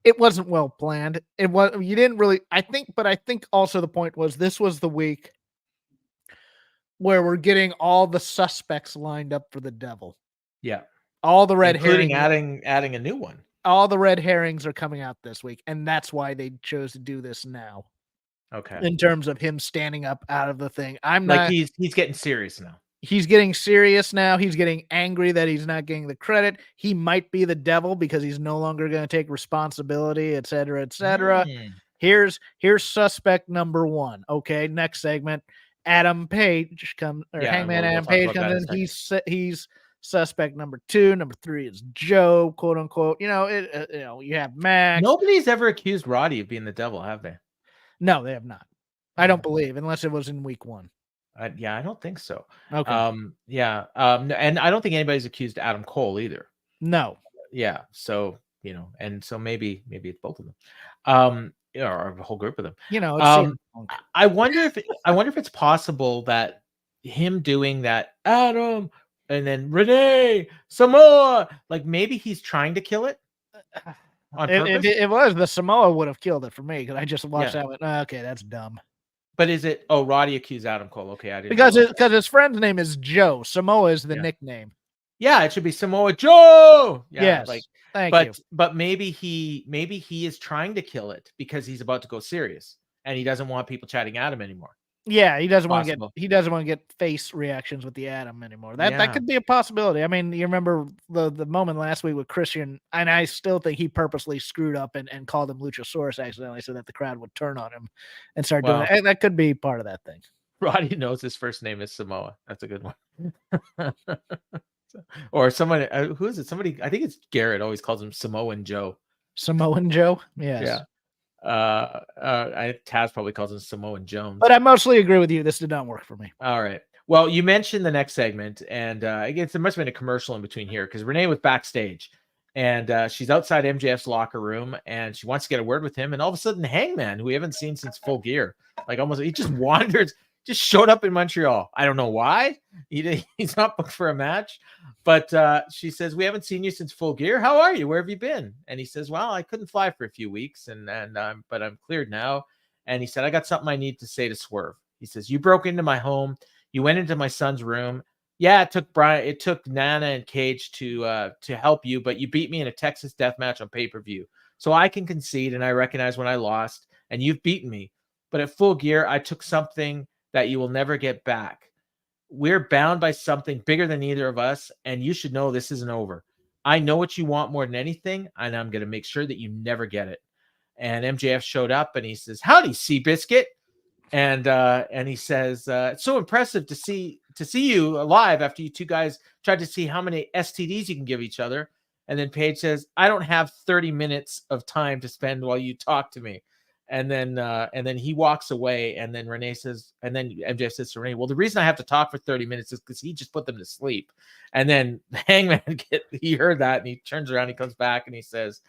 [SPEAKER 2] It wasn't well planned. You didn't really, I think also the point was, this was the week where we're getting all the suspects lined up for the devil.
[SPEAKER 1] Yeah.
[SPEAKER 2] All the red
[SPEAKER 1] herrings, adding a new one.
[SPEAKER 2] All the red herrings are coming out this week, and that's why they chose to do this now.
[SPEAKER 1] Okay.
[SPEAKER 2] In terms of him standing up out of the thing.
[SPEAKER 1] He's getting serious now.
[SPEAKER 2] He's getting serious now. He's getting angry that he's not getting the credit. He might be the devil because he's no longer going to take responsibility, et cetera, et cetera. Here's suspect number one. Okay, next segment. Adam Page Hangman Adam Page comes in. He's suspect number two. Number three is Joe, quote unquote. You have Max.
[SPEAKER 1] Nobody's ever accused Roddy of being the devil, have they?
[SPEAKER 2] No, they have not. I don't believe, unless it was in week one.
[SPEAKER 1] I don't think so.
[SPEAKER 2] Okay.
[SPEAKER 1] And I don't think anybody's accused Adam Cole either.
[SPEAKER 2] No.
[SPEAKER 1] Yeah. So, and so maybe it's both of them. Or a whole group of them. I wonder if it's possible that him doing that, Adam, and then Renee, Samoa, like maybe he's trying to kill it.
[SPEAKER 2] It was the Samoa would have killed it for me, because I just watched that. Okay, that's dumb.
[SPEAKER 1] But is it? Oh, Roddy accused Adam Cole. Okay, I didn't
[SPEAKER 2] because his friend's name is Joe. Samoa is the nickname.
[SPEAKER 1] Yeah, it should be Samoa Joe. Yeah,
[SPEAKER 2] yes,
[SPEAKER 1] thank you. But maybe he is trying to kill it because he's about to go serious and he doesn't want people chatting at him anymore.
[SPEAKER 2] Yeah, he doesn't want to get face reactions with the Adam anymore. That could be a possibility. I mean, you remember the moment last week with Christian, and I still think he purposely screwed up and called him Luchasaurus accidentally so that the crowd would turn on him and start doing that. That could be part of that thing.
[SPEAKER 1] Roddy knows his first name is Samoa. That's a good one. Or someone, who is it? Somebody, I think it's Garrett, always calls him Samoan Joe.
[SPEAKER 2] Samoan Joe? Yes.
[SPEAKER 1] Yeah. Taz probably calls him Samoan Jones.
[SPEAKER 2] But I mostly agree with you. This did not work for me.
[SPEAKER 1] All right. Well, you mentioned the next segment, and I guess there must have been a commercial in between here, because Renee was backstage, and she's outside MJF's locker room, and she wants to get a word with him, and all of a sudden Hangman, who we haven't seen since Full Gear, he just wanders, just showed up in Montreal. I don't know why. He's not booked for a match, but she says, "We haven't seen you since Full Gear. How are you? Where have you been?" And he says, "Well, I couldn't fly for a few weeks, but I'm cleared now." And he said, "I got something I need to say to Swerve." He says, "You broke into my home. You went into my son's room. Yeah, it took Nana and Cage to help you, but you beat me in a Texas death match on pay-per-view. So I can concede, and I recognize when I lost, and you've beaten me. But at Full Gear, I took something that you will never get back. We're bound by something bigger than either of us, and you should know this isn't over. I know what you want more than anything, and I'm going to make sure that you never get it." And MJF showed up, and he says, "Howdy, Seabiscuit." And he says, "It's so impressive to see you alive after you two guys tried to see how many STDs you can give each other." And then Paige says, "I don't have 30 minutes of time to spend while you talk to me." And then he walks away, and then Renee says, and then MJF says to Renee, "Well, the reason I have to talk for 30 minutes is because he just put them to sleep." And then Hangman, he heard that, and he turns around, he comes back, and he says,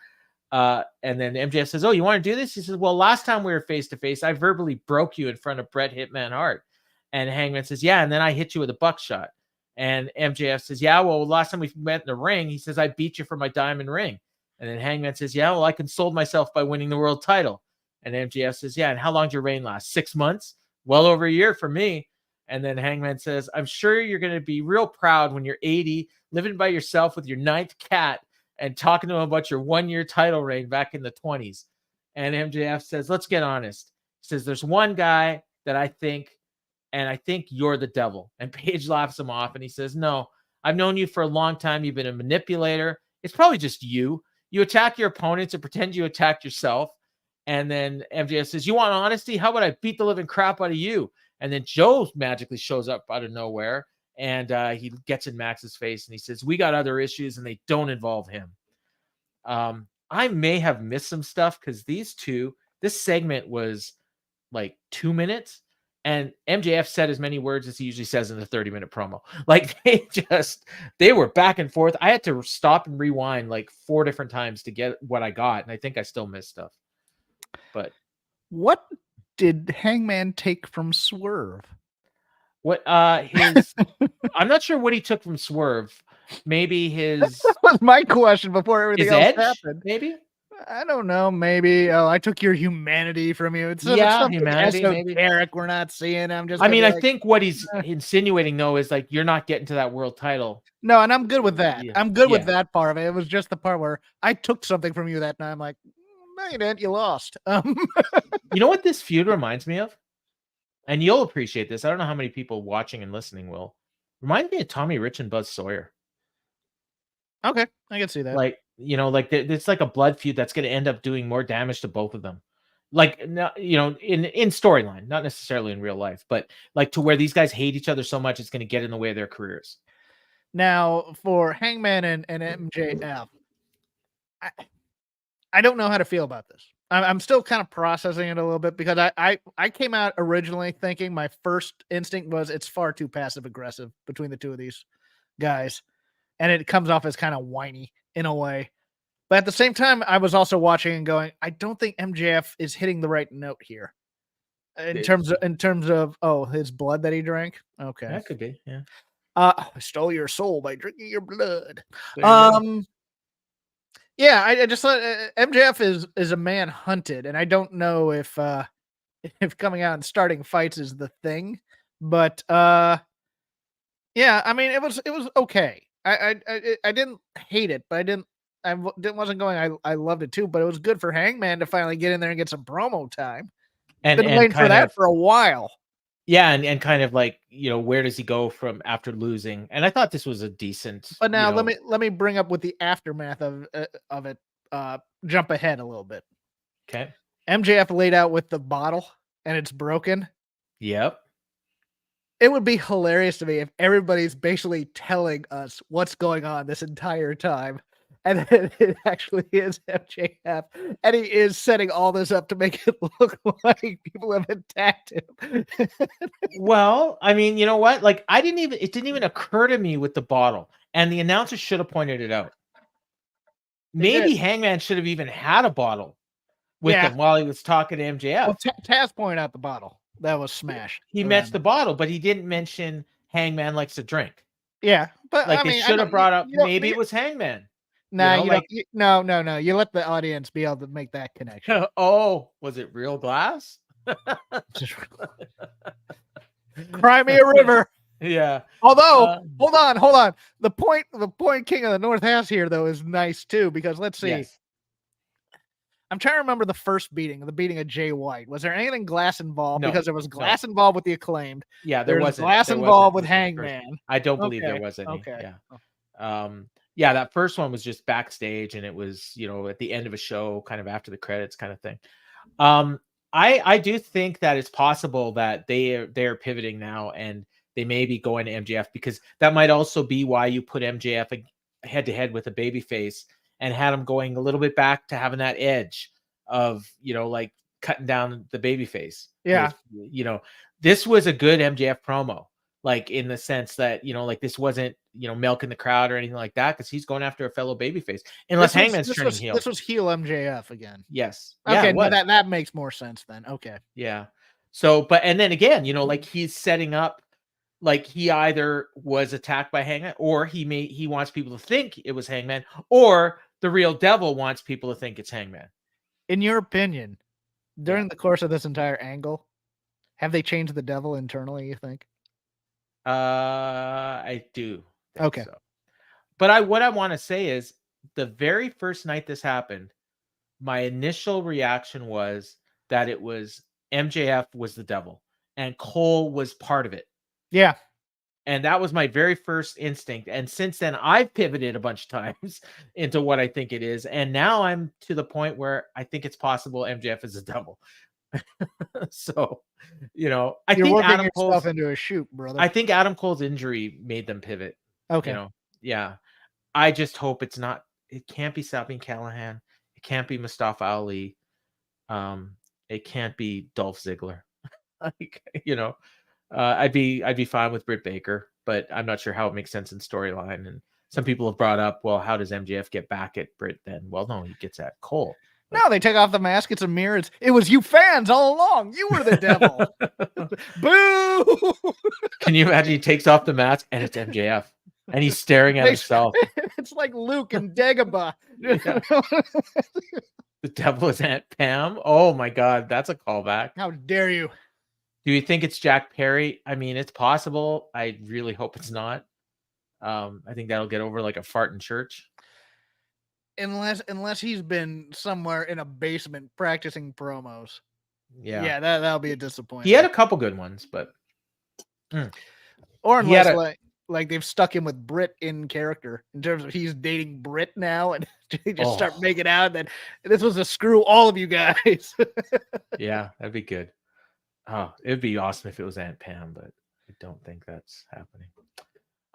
[SPEAKER 1] and then MJF says, "Oh, you want to do this?" He says, "Well, last time we were face to face, I verbally broke you in front of Bret Hitman Hart." And Hangman says, "Yeah, and then I hit you with a buckshot." And MJF says, "Yeah, well, last time we met in the ring," he says, "I beat you for my diamond ring." And then Hangman says, "Yeah, well, I consoled myself by winning the world title." And MJF says, "Yeah, and how long did your reign last? 6 months? Well over a year for me." And then Hangman says, "I'm sure you're going to be real proud when you're 80, living by yourself with your 9th cat, and talking to him about your 1-year title reign back in the 20s. And MJF says, "Let's get honest." He says, "There's one guy that I think you're the devil." And Paige laughs him off, and he says, "No, I've known you for a long time. You've been a manipulator. It's probably just you. you attack your opponents and pretend you attacked yourself. And then MJF says, you want honesty? How about I beat the living crap out of you? And then Joe magically shows up out of nowhere, and he gets in Max's face and he says, we got other issues and they don't involve him. I may have missed some stuff because this segment was like 2 minutes, and MJF said as many words as he usually says in the 30-minute promo. Like they were back and forth. I had to stop and rewind like 4 different times to get what I got, and I think I still missed stuff. But
[SPEAKER 2] what did Hangman take from Swerve?
[SPEAKER 1] What his I'm not sure what he took from Swerve. Maybe his
[SPEAKER 2] that was my question before everything else
[SPEAKER 1] edge,
[SPEAKER 2] happened.
[SPEAKER 1] Maybe?
[SPEAKER 2] I don't know. Maybe I took your humanity from you. It's
[SPEAKER 1] humanity.
[SPEAKER 2] Esoteric. We're not seeing.
[SPEAKER 1] I think what he's insinuating though is like you're not getting to that world title.
[SPEAKER 2] No, and I'm good with that.
[SPEAKER 1] Yeah.
[SPEAKER 2] I'm good with that part of it. It was just the part where I took something from you that night. I'm like, no, you didn't. You lost.
[SPEAKER 1] You know what this feud reminds me of? And you'll appreciate this. I don't know how many people watching and listening will. Reminds me of Tommy Rich and Buzz Sawyer.
[SPEAKER 2] Okay, I can see that.
[SPEAKER 1] Like, it's like a blood feud that's going to end up doing more damage to both of them. Like, in storyline, not necessarily in real life, but like to where these guys hate each other so much, it's going to get in the way of their careers.
[SPEAKER 2] Now, for Hangman and MJF, I don't know how to feel about this. I'm still kind of processing it a little bit because I came out originally thinking my first instinct was it's far too passive aggressive between the two of these guys. And it comes off as kind of whiny in a way. But at the same time, I was also watching and going, I don't think MJF is hitting the right note here. In terms of his blood that he drank. Okay.
[SPEAKER 1] That could be, yeah.
[SPEAKER 2] I stole your soul by drinking your blood. Yeah, I just thought MJF is a man hunted, and I don't know if coming out and starting fights is the thing, but yeah, I mean it was okay. I didn't hate it, but I wasn't going. I loved it too, but it was good for Hangman to finally get in there and get some promo time.
[SPEAKER 1] And
[SPEAKER 2] been waiting for that for a while.
[SPEAKER 1] Yeah, and kind of like, where does he go from after losing? And I thought this was a decent.
[SPEAKER 2] But now let me bring up with the aftermath of it. Jump ahead a little bit.
[SPEAKER 1] Okay.
[SPEAKER 2] MJF laid out with the bottle and it's broken.
[SPEAKER 1] Yep.
[SPEAKER 2] It would be hilarious to me if everybody's basically telling us what's going on this entire time. And then it actually is MJF. And he is setting all this up to make it look like people have attacked him.
[SPEAKER 1] Well, I mean, you know what? Like, it didn't even occur to me with the bottle. And the announcer should have pointed it out. Maybe Hangman should have even had a bottle with him while he was talking to MJF.
[SPEAKER 2] Well, Taz pointed out the bottle. That was smashed.
[SPEAKER 1] He mentioned the bottle, but he didn't mention Hangman likes to drink.
[SPEAKER 2] Yeah, but
[SPEAKER 1] like they should have brought up maybe it was Hangman.
[SPEAKER 2] No, no. You let the audience be able to make that connection.
[SPEAKER 1] Oh, was it real glass?
[SPEAKER 2] Cry me a river.
[SPEAKER 1] Yeah.
[SPEAKER 2] Although, hold on. The point King of the North has here though is nice too, because let's see. Yes. I'm trying to remember the first beating, the beating of Jay White. Was there anything glass involved? No, because there was glass involved with the Acclaimed.
[SPEAKER 1] Yeah, there wasn't.
[SPEAKER 2] Glass involved with Hangman.
[SPEAKER 1] I don't believe there was any. Okay. Yeah. Yeah, that first one was just backstage, and it was, at the end of a show, kind of after the credits kind of thing. I do think that it's possible that they're pivoting now, and they may be going to MJF, because that might also be why you put MJF head to head with a babyface and had him going a little bit back to having that edge of, like cutting down the babyface.
[SPEAKER 2] Yeah.
[SPEAKER 1] This was a good MJF promo, like in the sense that, like this wasn't, milking the crowd or anything like that, because he's going after a fellow babyface. Unless Hangman's turning heel.
[SPEAKER 2] This was heel MJF again.
[SPEAKER 1] Yes.
[SPEAKER 2] Okay, that makes more sense then. Okay.
[SPEAKER 1] Yeah. So, and then again, like he's setting up, like he either was attacked by Hangman, or he wants people to think it was Hangman, or the real devil wants people to think it's Hangman.
[SPEAKER 2] In your opinion, during the course of this entire angle, have they changed the devil internally, you think?
[SPEAKER 1] I do.
[SPEAKER 2] Okay.
[SPEAKER 1] So. But what I want to say is, the very first night this happened, my initial reaction was that it was MJF was the devil and Cole was part of it.
[SPEAKER 2] Yeah.
[SPEAKER 1] And that was my very first instinct. And since then, I've pivoted a bunch of times into what I think it is. And now I'm to the point where I think it's possible MJF is a devil. So,
[SPEAKER 2] You're
[SPEAKER 1] think
[SPEAKER 2] working
[SPEAKER 1] Adam
[SPEAKER 2] yourself
[SPEAKER 1] Cole's
[SPEAKER 2] into a shoot, brother.
[SPEAKER 1] I think Adam Cole's injury made them pivot.
[SPEAKER 2] Okay.
[SPEAKER 1] Yeah. I just hope it's not. It can't be Sabine Callahan. It can't be Mustafa Ali. It can't be Dolph Ziggler. Like, I'd be fine with Britt Baker, but I'm not sure how it makes sense in storyline. And some people have brought up, well, how does MJF get back at Britt then? Well, no, he gets at Cole.
[SPEAKER 2] No, they take off the mask. It's a mirror. It was you fans all along. You were the devil. Boo!
[SPEAKER 1] Can you imagine he takes off the mask and it's MJF and he's staring at himself?
[SPEAKER 2] It's like Luke and Dagobah.
[SPEAKER 1] Yeah. The devil is Aunt Pam. Oh my God, that's a callback.
[SPEAKER 2] How dare you?
[SPEAKER 1] Do you think it's Jack Perry? I mean, it's possible. I really hope it's not. I think that'll get over like a fart in church.
[SPEAKER 2] Unless he's been somewhere in a basement practicing promos.
[SPEAKER 1] Yeah,
[SPEAKER 2] that'll be a disappointment.
[SPEAKER 1] He had a couple good ones, but
[SPEAKER 2] or unless like they've stuck him with Britt in character in terms of he's dating Britt now, and they just start making out that this was to screw all of you guys.
[SPEAKER 1] Yeah, that'd be good. Oh, it'd be awesome if it was Aunt Pam, but I don't think that's happening.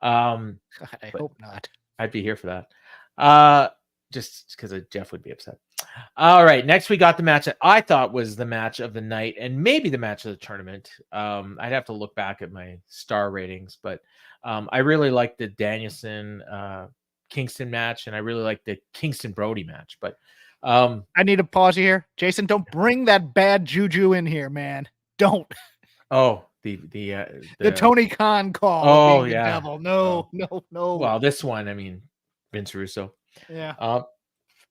[SPEAKER 2] I hope not.
[SPEAKER 1] I'd be here for that. Just because Jeff would be upset. All right, next we got the match that I thought was the match of the night and maybe the match of the tournament. I'd have to look back at my star ratings, but I really liked the Danielson Kingston match, and I really liked the Kingston Brody match. But
[SPEAKER 2] I need to pause you here, Jason. Don't bring that bad juju in here, man. Don't.
[SPEAKER 1] Oh, the
[SPEAKER 2] Tony Khan call.
[SPEAKER 1] Oh yeah.
[SPEAKER 2] Devil. No.
[SPEAKER 1] Well, this one, I mean, Vince Russo.
[SPEAKER 2] Yeah.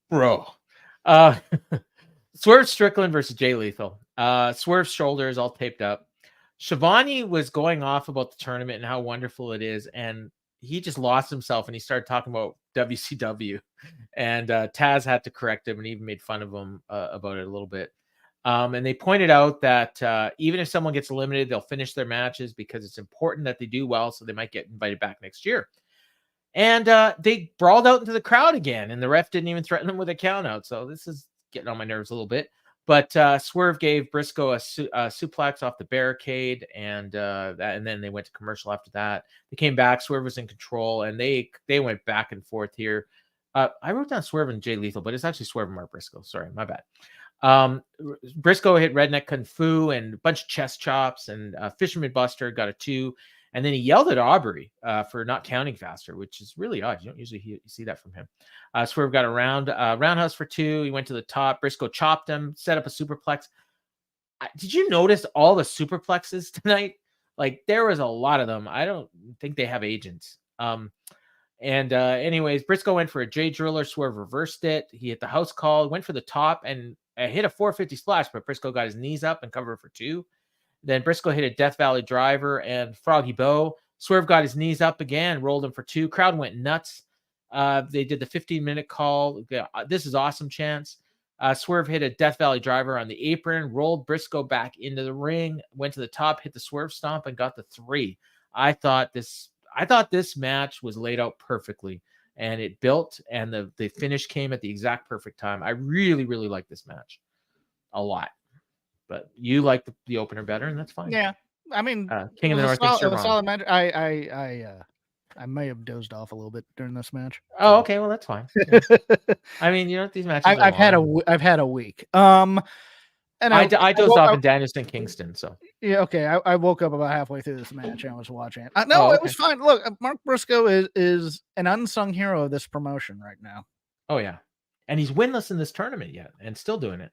[SPEAKER 1] Bro. Swerve Strickland versus Jay Lethal. Swerve's shoulder is all taped up. Shivani was going off about the tournament and how wonderful it is, and he just lost himself and he started talking about WCW, and Taz had to correct him and even made fun of him about it a little bit. And they pointed out that even if someone gets eliminated, they'll finish their matches because it's important that they do well, so they might get invited back next year. And they brawled out into the crowd again, and the ref didn't even threaten them with a count out. So this is getting on my nerves a little bit. But Swerve gave Briscoe a suplex off the barricade, and then they went to commercial after that. They came back. Swerve was in control, and they went back and forth here. I wrote down Swerve and Jay Lethal, but it's actually Swerve and Mark Briscoe. Sorry, my bad. Briscoe hit Redneck Kung Fu and a bunch of chest chops, and Fisherman Buster got a 2. And then he yelled at Aubrey for not counting faster, which is really odd. You don't usually see that from him. Swerve got a roundhouse for 2. He went to the top. Briscoe chopped him, set up a superplex. Did you notice all the superplexes tonight? Like, there was a lot of them. I don't think they have agents. Anyways, Briscoe went for a J Driller. Swerve reversed it. He hit the house call, went for the top, and hit a 450 splash, but Briscoe got his knees up and covered for 2. Then Briscoe hit a Death Valley driver and Froggy Bow. Swerve got his knees up again, rolled him for 2. Crowd went nuts. They did the 15-minute call. This is awesome chance. Swerve hit a Death Valley driver on the apron, rolled Briscoe back into the ring, went to the top, hit the Swerve stomp, and got the 3. I thought this match was laid out perfectly, and it built, and the finish came at the exact perfect time. I really, really like this match a lot. But you like the opener better, and that's fine.
[SPEAKER 2] Yeah, I mean,
[SPEAKER 1] King of the North.
[SPEAKER 2] It was a solid match. I may have dozed off a little bit during this match.
[SPEAKER 1] Oh, okay, well that's fine. Yeah. I mean, these matches.
[SPEAKER 2] I've had a week. And
[SPEAKER 1] I dozed off in Danielson Kingston. So
[SPEAKER 2] yeah, okay. I woke up about halfway through this match and I was watching it. It was fine. Look, Mark Briscoe is an unsung hero of this promotion right now.
[SPEAKER 1] Oh yeah, and he's winless in this tournament yet, and still doing it.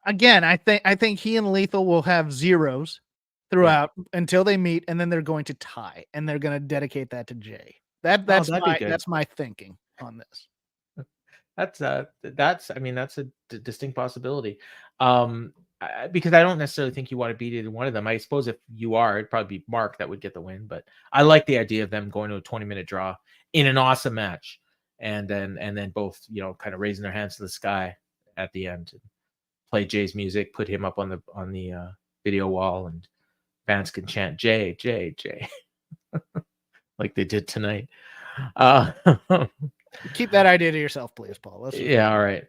[SPEAKER 2] Again, I think he and Lethal will have zeros throughout until they meet, and then they're going to tie, and they're going to dedicate that to Jay. That's my thinking on this.
[SPEAKER 1] That's a distinct possibility. Because I don't necessarily think you want to beat either one of them. I suppose if you are, it'd probably be Mark that would get the win. But I like the idea of them going to a 20-minute draw in an awesome match, and then both kind of raising their hands to the sky at the end. Play Jay's music, put him up on the video wall, and fans can chant Jay, Jay, Jay. like they did tonight.
[SPEAKER 2] Keep that idea to yourself, please, Paul.
[SPEAKER 1] Yeah, all right.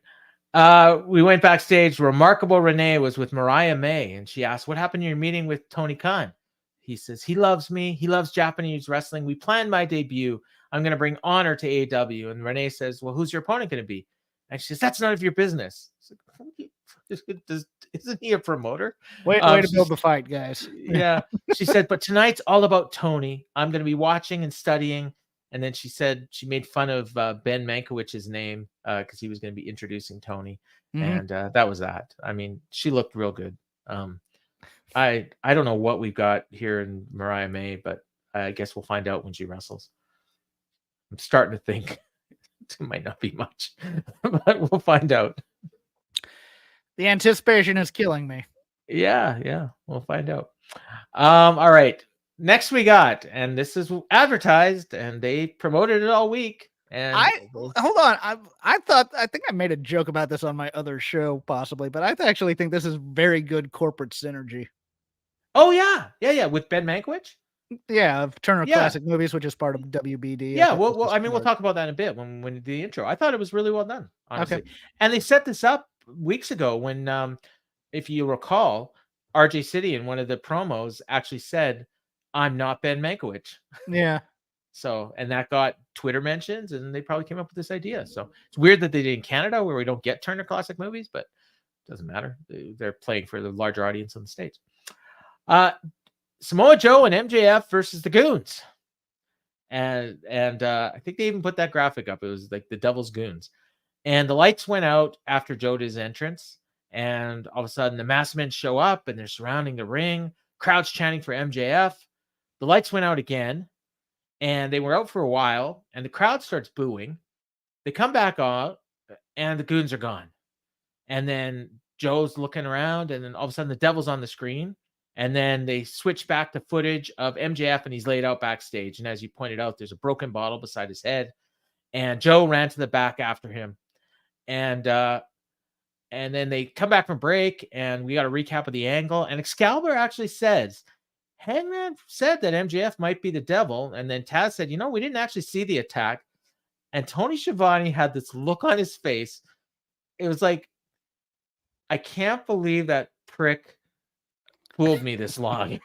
[SPEAKER 1] We went backstage. Remarkable Renee was with Mariah May, and she asked, "What happened to your meeting with Tony Khan?" He says, "He loves me. He loves Japanese wrestling. We planned my debut. I'm going to bring honor to AEW." And Renee says, "Well, who's your opponent going to be?" And she says, "That's none of your business." Isn't he a promoter?
[SPEAKER 2] Way to build the fight, guys.
[SPEAKER 1] Yeah. She said, "But tonight's all about Tony. I'm going to be watching and studying." And then she said she made fun of Ben Mankiewicz's name because he was going to be introducing Tony. And that was that. I mean, she looked real good. I don't know what we've got here in Mariah May, but I guess we'll find out when she wrestles. I'm starting to think it might not be much, but we'll find out.
[SPEAKER 2] The anticipation is killing me.
[SPEAKER 1] Yeah, we'll find out. All right. Next we got, and this is advertised, and they promoted it all week. And
[SPEAKER 2] hold on. I think I made a joke about this on my other show, possibly, but I actually think this is very good corporate synergy.
[SPEAKER 1] Oh yeah, with Ben Mankiewicz.
[SPEAKER 2] Yeah, of Turner Classic Movies, which is part of WBD.
[SPEAKER 1] Yeah, well, I mean, we'll talk about that in a bit when the intro. I thought it was really well done, honestly. Okay. And they set this up weeks ago when, if you recall, RJ City in one of the promos actually said, "I'm not Ben Mankiewicz."
[SPEAKER 2] Yeah.
[SPEAKER 1] So, and that got Twitter mentions, and they probably came up with this idea. So it's weird that they did in Canada where we don't get Turner Classic Movies, but it doesn't matter. They're playing for the larger audience on the States. Samoa Joe and MJF versus the Goons. And I think they even put that graphic up. It was like the Devil's Goons. And the lights went out after Joe did his entrance. And all of a sudden, the masked men show up, and they're surrounding the ring. Crowd's chanting for MJF. The lights went out again. And they were out for a while, and the crowd starts booing. They come back on, and the Goons are gone. And then Joe's looking around, and then all of a sudden the Devil's on the screen. And then they switch back to footage of MJF, and he's laid out backstage. And as you pointed out, there's a broken bottle beside his head. And Joe ran to the back after him. And then they come back from break, and we got a recap of the angle. And Excalibur actually says, Hangman said that MJF might be the Devil. And then Taz said, we didn't actually see the attack. And Tony Schiavone had this look on his face. It was like, I can't believe that prick fooled me this long.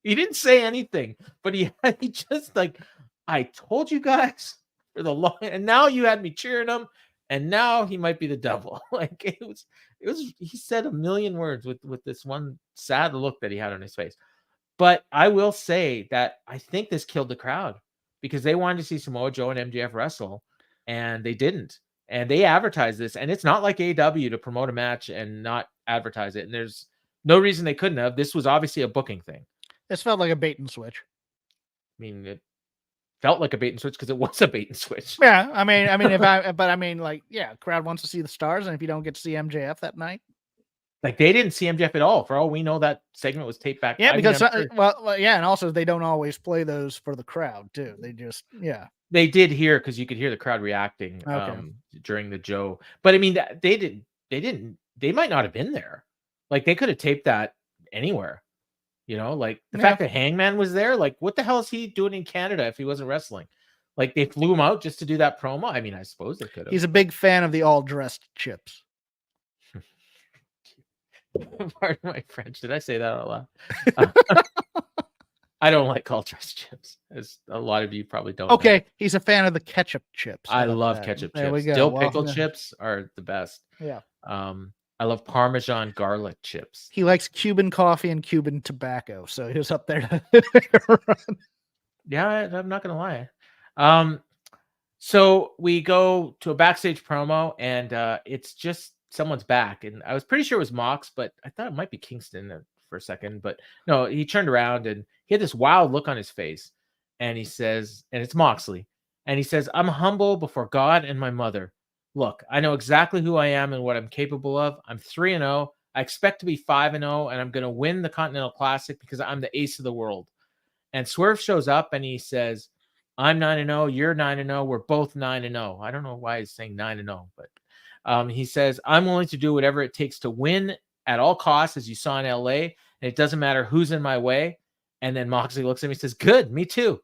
[SPEAKER 1] He didn't say anything, but he just like, I told you guys for the long, and now you had me cheering him, and now he might be the Devil. Like it was, he said a million words with this one sad look that he had on his face. But I will say that I think this killed the crowd because they wanted to see Samoa Joe and MJF wrestle, and they didn't. And they advertised this, and it's not like AEW to promote a match and not advertise it. And there's no reason they couldn't have. This was obviously a booking thing.
[SPEAKER 2] This felt like a bait and switch.
[SPEAKER 1] I mean, it felt like a bait and switch because it was a bait and switch.
[SPEAKER 2] Yeah, I mean, crowd wants to see the stars, and if you don't get to see MJF that night.
[SPEAKER 1] Like they didn't see MJF at all. For all we know, that segment was taped back.
[SPEAKER 2] Yeah, because and also they don't always play those for the crowd too. They just
[SPEAKER 1] they did hear because you could hear the crowd reacting during the Joe. But I mean, they might not have been there. Like they could have taped that anywhere. Like the fact that Hangman was there. Like what the hell is he doing in Canada if he wasn't wrestling? Like they flew him out just to do that promo. I mean, I suppose they could have.
[SPEAKER 2] He's a big fan of the all dressed chips.
[SPEAKER 1] Pardon my French. Did I say that out loud? I don't like all dressed chips, as a lot of you probably don't.
[SPEAKER 2] Okay, know. He's a fan of the ketchup chips.
[SPEAKER 1] I love ketchup chips. There we go. Dill pickle chips are the best.
[SPEAKER 2] Yeah.
[SPEAKER 1] I love Parmesan garlic chips.
[SPEAKER 2] He likes Cuban coffee and Cuban tobacco, so he was up there.
[SPEAKER 1] Yeah, I'm not gonna lie. So we go to a backstage promo, and it's just someone's back, and I was pretty sure it was Mox, but I thought it might be Kingston for a second. But no, he turned around and he had this wild look on his face, and he says, and it's Moxley, and he says, "I'm humble before God and my mother. Look, I know exactly who I am and what I'm capable of. I'm 3-0. I expect to be 5-0, and I'm going to win the Continental Classic because I'm the ace of the world." And Swerve shows up and he says, "I'm 9-0. You're 9-0. We're both 9-0. I don't know why he's saying 9-0, but he says, "I'm willing to do whatever it takes to win at all costs, as you saw in LA. And it doesn't matter who's in my way." And then Moxley looks at me and says, "Good, me too."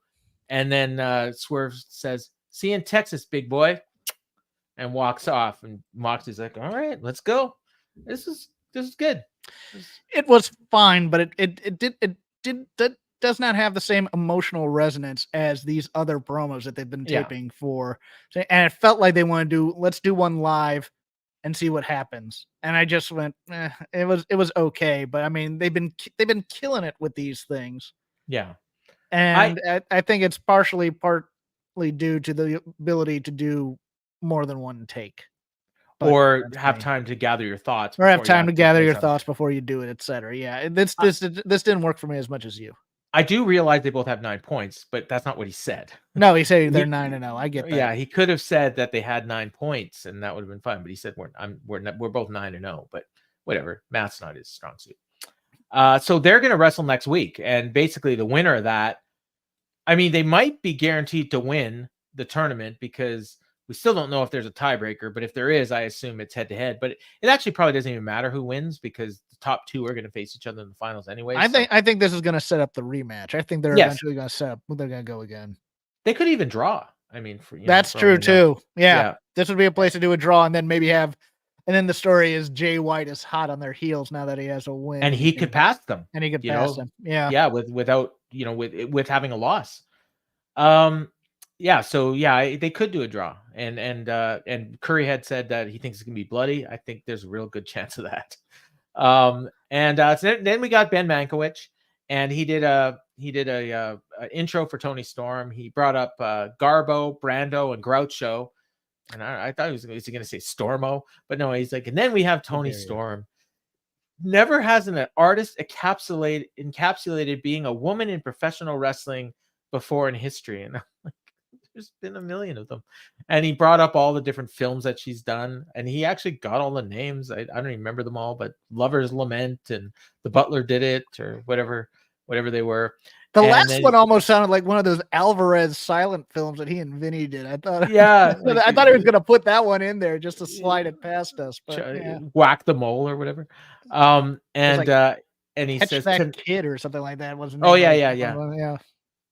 [SPEAKER 1] And then Swerve says, "See you in Texas, big boy," and walks off. And Moxley's like, "All right, let's go. This is good."
[SPEAKER 2] It was fine, but it does not have the same emotional resonance as these other promos that they've been taping for. And it felt like they want to do, let's do one live and see what happens. And I just went, it was okay. But I mean, they've been killing it with these things.
[SPEAKER 1] Yeah.
[SPEAKER 2] And I think it's partly due to the ability to do more than one take.
[SPEAKER 1] Or have time to gather your thoughts.
[SPEAKER 2] Or have time to gather your thoughts before you do it, etc. Yeah, this didn't work for me as much as you.
[SPEAKER 1] I do realize they both have 9 points, but that's not what he said.
[SPEAKER 2] No, he said they're 9-0. I get that.
[SPEAKER 1] Yeah, he could have said that they had 9 points, and that would have been fine. But he said we're both 9-0. But whatever, math's not his strong suit. So they're going to wrestle next week, and basically the winner of that, I mean, they might be guaranteed to win the tournament because we still don't know if there's a tiebreaker. But if there is, I assume it's head to head. But it actually probably doesn't even matter who wins because the top 2 are going to face each other in the finals anyway.
[SPEAKER 2] I think this is going to set up the rematch. I think they're eventually going to set up. They're going to go again.
[SPEAKER 1] They could even draw. I mean,
[SPEAKER 2] that's true too. Yeah, this would be a place to do a draw, and then maybe have. And then the story is Jay White is hot on their heels now that he has a win,
[SPEAKER 1] and he could pass them.
[SPEAKER 2] And he could pass them.
[SPEAKER 1] Yeah, without with having a loss. Yeah, so they could do a draw, and Curry had said that he thinks it's gonna be bloody. I think there's a real good chance of that. So then we got Ben Mankiewicz, and he did a intro for Toni Storm. He brought up Garbo, Brando, and Groucho, and I thought he was going to say Stormo, but no, he's like, and then we have Toni Storm. Never has an artist encapsulated being a woman in professional wrestling before in history, and I'm like, there's been a million of them. And he brought up all the different films that she's done, and he actually got all the names. I don't even remember them all, but Lover's Lament and The Butler Did It, or whatever they were.
[SPEAKER 2] The last one almost sounded like one of those Alvarez silent films that he and Vinny did. I thought, I thought he was going to put that one in there just to slide it past us. But
[SPEAKER 1] Whack the Mole or whatever. And he says
[SPEAKER 2] that kid or something like that wasn't.
[SPEAKER 1] Oh yeah.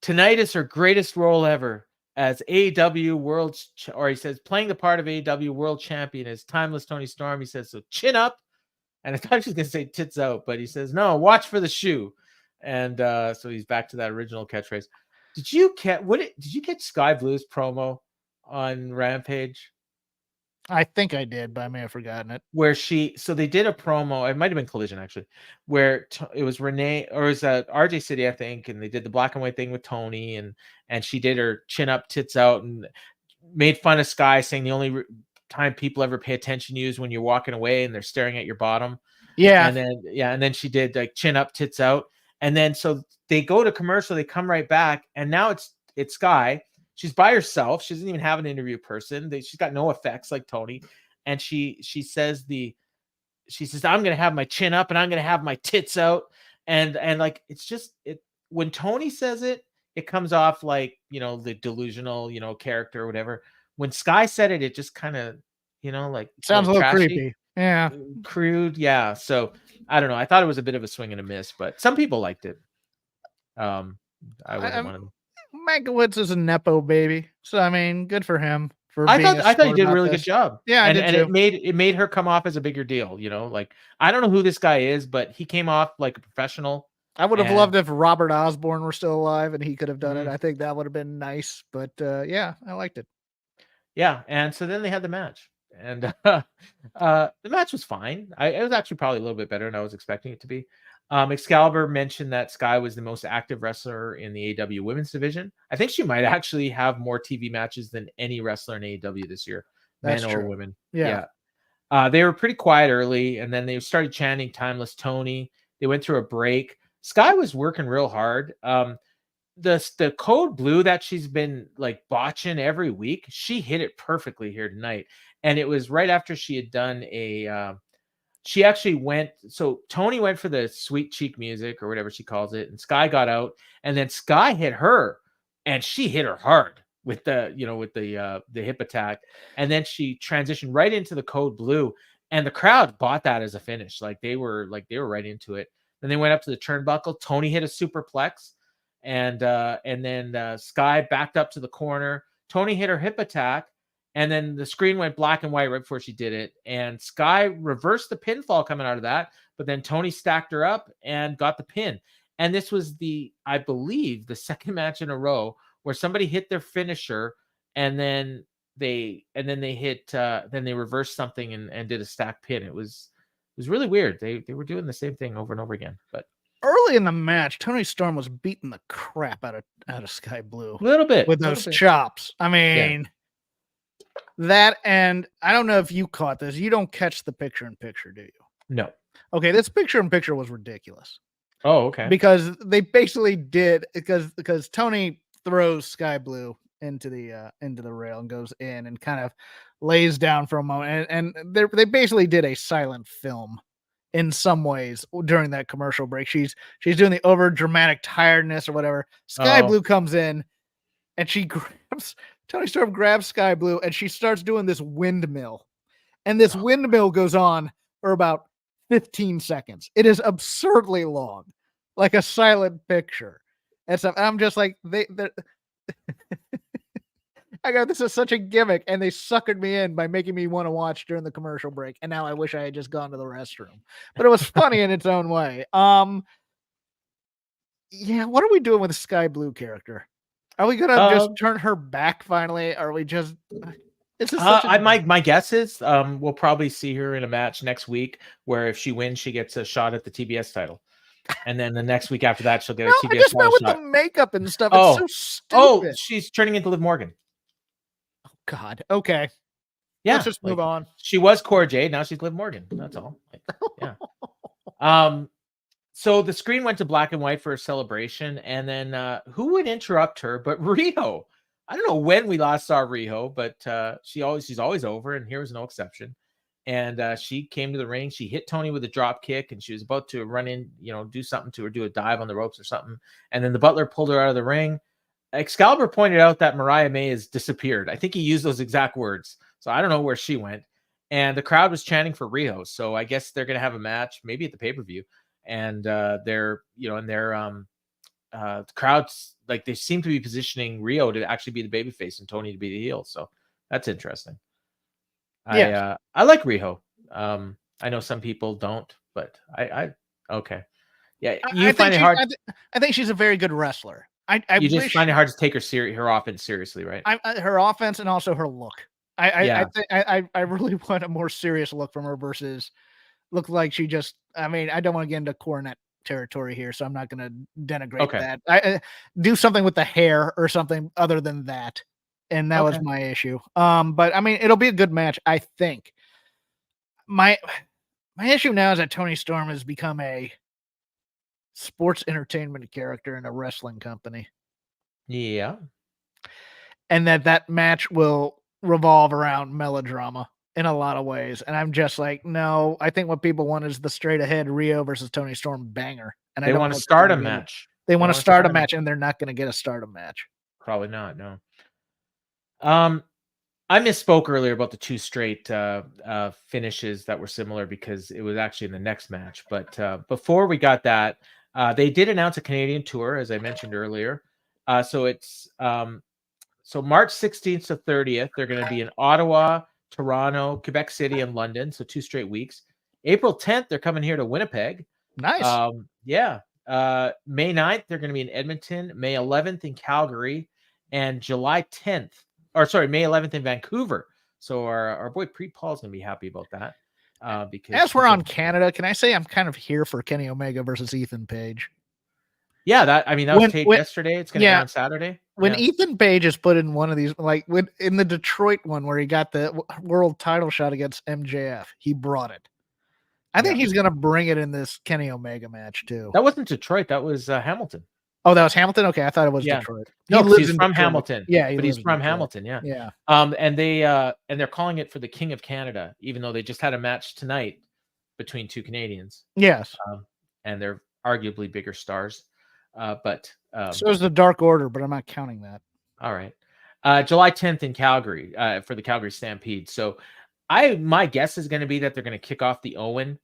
[SPEAKER 1] Tonight is her greatest role ever as AEW World, or he says playing the part of AEW World Champion as timeless Toni Storm. He says, so chin up, and I thought she was going to say tits out, but he says no, watch for the shoe. And so he's back to that original catchphrase. Did you get Skye Blue's promo on Rampage?
[SPEAKER 2] I think I did, but I may have forgotten it.
[SPEAKER 1] Where they did a promo. It might have been Collision actually, where it was Renee, or it was RJ City, I think, and they did the black and white thing with Toni, and she did her chin up, tits out, and made fun of Skye, saying the only time people ever pay attention to you is when you're walking away and they're staring at your bottom.
[SPEAKER 2] Yeah,
[SPEAKER 1] and then she did like chin up, tits out. And then so they go to commercial, they come right back, and now it's Skye. She's by herself. She doesn't even have an interview person. She's got no effects like Toni. And she says I'm gonna have my chin up and I'm gonna have my tits out. And like it's just when Toni says it comes off like the delusional, character or whatever. When Skye said it just kind of, like
[SPEAKER 2] sounds a little
[SPEAKER 1] trashy,
[SPEAKER 2] creepy. Yeah.
[SPEAKER 1] Crude. Yeah. So I don't know. I thought it was a bit of a swing and a miss, but some people liked it. I wasn't one of them.
[SPEAKER 2] Mankiewicz is a Nepo baby. So, I mean, good for him.
[SPEAKER 1] I thought he did a really good job.
[SPEAKER 2] Yeah.
[SPEAKER 1] And it made her come off as a bigger deal. Like, I don't know who this guy is, but he came off like a professional.
[SPEAKER 2] I would have loved if Robert Osborne were still alive and he could have done it. I think that would have been nice, but yeah, I liked it.
[SPEAKER 1] Yeah. And so then they had the match. And the match was fine. It was actually probably a little bit better than I was expecting it to be. Excalibur mentioned that Skye was the most active wrestler in the AEW women's division. I think she might actually have more TV matches than any wrestler in AEW this year, men or women.
[SPEAKER 2] Yeah.
[SPEAKER 1] They were pretty quiet early, and then they started chanting "Timeless Toni." They went through a break. Skye was working real hard. The code blue that she's been like botching every week, she hit it perfectly here tonight. And it was right after she had done she actually went, so Toni went for the sweet cheek music or whatever she calls it, and Skye got out, and then Skye hit her, and she hit her hard with the hip attack, and then she transitioned right into the code blue, and the crowd bought that as a finish. Like they were right into it. Then they went up to the turnbuckle. Toni hit a superplex, and then Skye backed up to the corner. Toni hit her hip attack, and then the screen went black and white right before she did it. And Skye reversed the pinfall coming out of that, but then Toni stacked her up and got the pin. And this was I believe, the second match in a row where somebody hit their finisher, and then they reversed something and did a stack pin. It was really weird. They were doing the same thing over and over again. But
[SPEAKER 2] early in the match, Toni Storm was beating the crap out of Skye Blue.
[SPEAKER 1] A little bit.
[SPEAKER 2] With those chops. I mean, that, and I don't know if you caught this. You don't catch the picture-in-picture, do you?
[SPEAKER 1] No.
[SPEAKER 2] Okay, this picture-in-picture was ridiculous.
[SPEAKER 1] Oh, okay.
[SPEAKER 2] Because they basically did, because Toni throws Skye Blue into the rail and goes in and kind of lays down for a moment, and they basically did a silent film in some ways during that commercial break. She's doing the over dramatic tiredness or whatever. Skye Blue comes in and Toni Storm grabs Skye Blue and she starts doing this windmill, and this windmill goes on for about 15 seconds. It is absurdly long, like a silent picture and stuff. And I'm just like, I go, this is such a gimmick, and they suckered me in by making me want to watch during the commercial break. And now I wish I had just gone to the restroom, but it was funny in its own way. Yeah. What are we doing with the Skye Blue character? Are we going to just turn her back finally? Are we just, it's just
[SPEAKER 1] my guess is, we'll probably see her in a match next week where if she wins, she gets a shot at the TBS title. And then the next week after that, she'll get a TBS
[SPEAKER 2] I just
[SPEAKER 1] title
[SPEAKER 2] with
[SPEAKER 1] shot.
[SPEAKER 2] The makeup and stuff. It's so stupid.
[SPEAKER 1] She's turning into Liv Morgan.
[SPEAKER 2] God. Okay.
[SPEAKER 1] Yeah.
[SPEAKER 2] Let's just move on.
[SPEAKER 1] She was Cora Jade. Now she's Liv Morgan. That's all. Yeah. So the screen went to black and white for a celebration, and then who would interrupt her but Riho? I don't know when we last saw Riho, but she's always over, and here was no exception. And she came to the ring. She hit Toni with a drop kick, and she was about to run in, do something to her, do a dive on the ropes or something. And then the Butler pulled her out of the ring. Excalibur pointed out that Mariah May has disappeared. I think he used those exact words. So I don't know where she went. And the crowd was chanting for Riho. So I guess they're going to have a match, maybe at the pay-per-view. And the crowds, like, they seem to be positioning Riho to actually be the babyface and Toni to be the heel. So that's interesting. Yeah. I like Riho. I know some people don't, but I okay. Yeah, you find it hard.
[SPEAKER 2] I think she's a very good wrestler.
[SPEAKER 1] You just find it hard to take her offense seriously, right?
[SPEAKER 2] Her offense and also her look. I really want a more serious look from her versus look like she just. I mean, I don't want to get into Cornette territory here, so I'm not going to denigrate that. I do something with the hair or something other than that, and that was my issue. But I mean, it'll be a good match, I think. My issue now is that Toni Storm has become a sports entertainment character in a wrestling company.
[SPEAKER 1] Yeah.
[SPEAKER 2] And that match will revolve around melodrama in a lot of ways. And I'm just like, no, I think what people want is the straight ahead Riho versus Toni Storm banger. And
[SPEAKER 1] they want to start a match.
[SPEAKER 2] They want to start a match, and they're not going to get a stardom match.
[SPEAKER 1] Probably not. No. I misspoke earlier about the two straight finishes that were similar because it was actually in the next match. But before we got that, they did announce a Canadian tour, as I mentioned earlier. So it's so March 16th to 30th. They're going to be in Ottawa, Toronto, Quebec City, and London. So 2 straight weeks. April 10th, they're coming here to Winnipeg.
[SPEAKER 2] Nice.
[SPEAKER 1] Yeah. May 9th, they're going to be in Edmonton. May 11th in Calgary, and July 10th. May 11th in Vancouver. So our boy Preet Paul's going to be happy about that. Because
[SPEAKER 2] as we're on Canada, can I say I'm kind of here for Kenny Omega versus Ethan Page?
[SPEAKER 1] Yeah, that was taped yesterday. It's going to be on Saturday.
[SPEAKER 2] When Ethan Page is put in one of these, like in the Detroit one where he got the world title shot against MJF, he brought it. I think he's going to bring it in this Kenny Omega match too.
[SPEAKER 1] That wasn't Detroit. That was Hamilton.
[SPEAKER 2] Oh, that was Hamilton? Okay, I thought it was Detroit.
[SPEAKER 1] No, he's from Hamilton.
[SPEAKER 2] Yeah,
[SPEAKER 1] but he's from Hamilton. Yeah.
[SPEAKER 2] Yeah.
[SPEAKER 1] And they're calling it for the King of Canada, even though they just had a match tonight between 2 Canadians.
[SPEAKER 2] Yes.
[SPEAKER 1] And they're arguably bigger stars. But
[SPEAKER 2] so is the Dark Order, but I'm not counting that.
[SPEAKER 1] All right. July 10th in Calgary for the Calgary Stampede. So my guess is going to be that they're going to kick off the Owen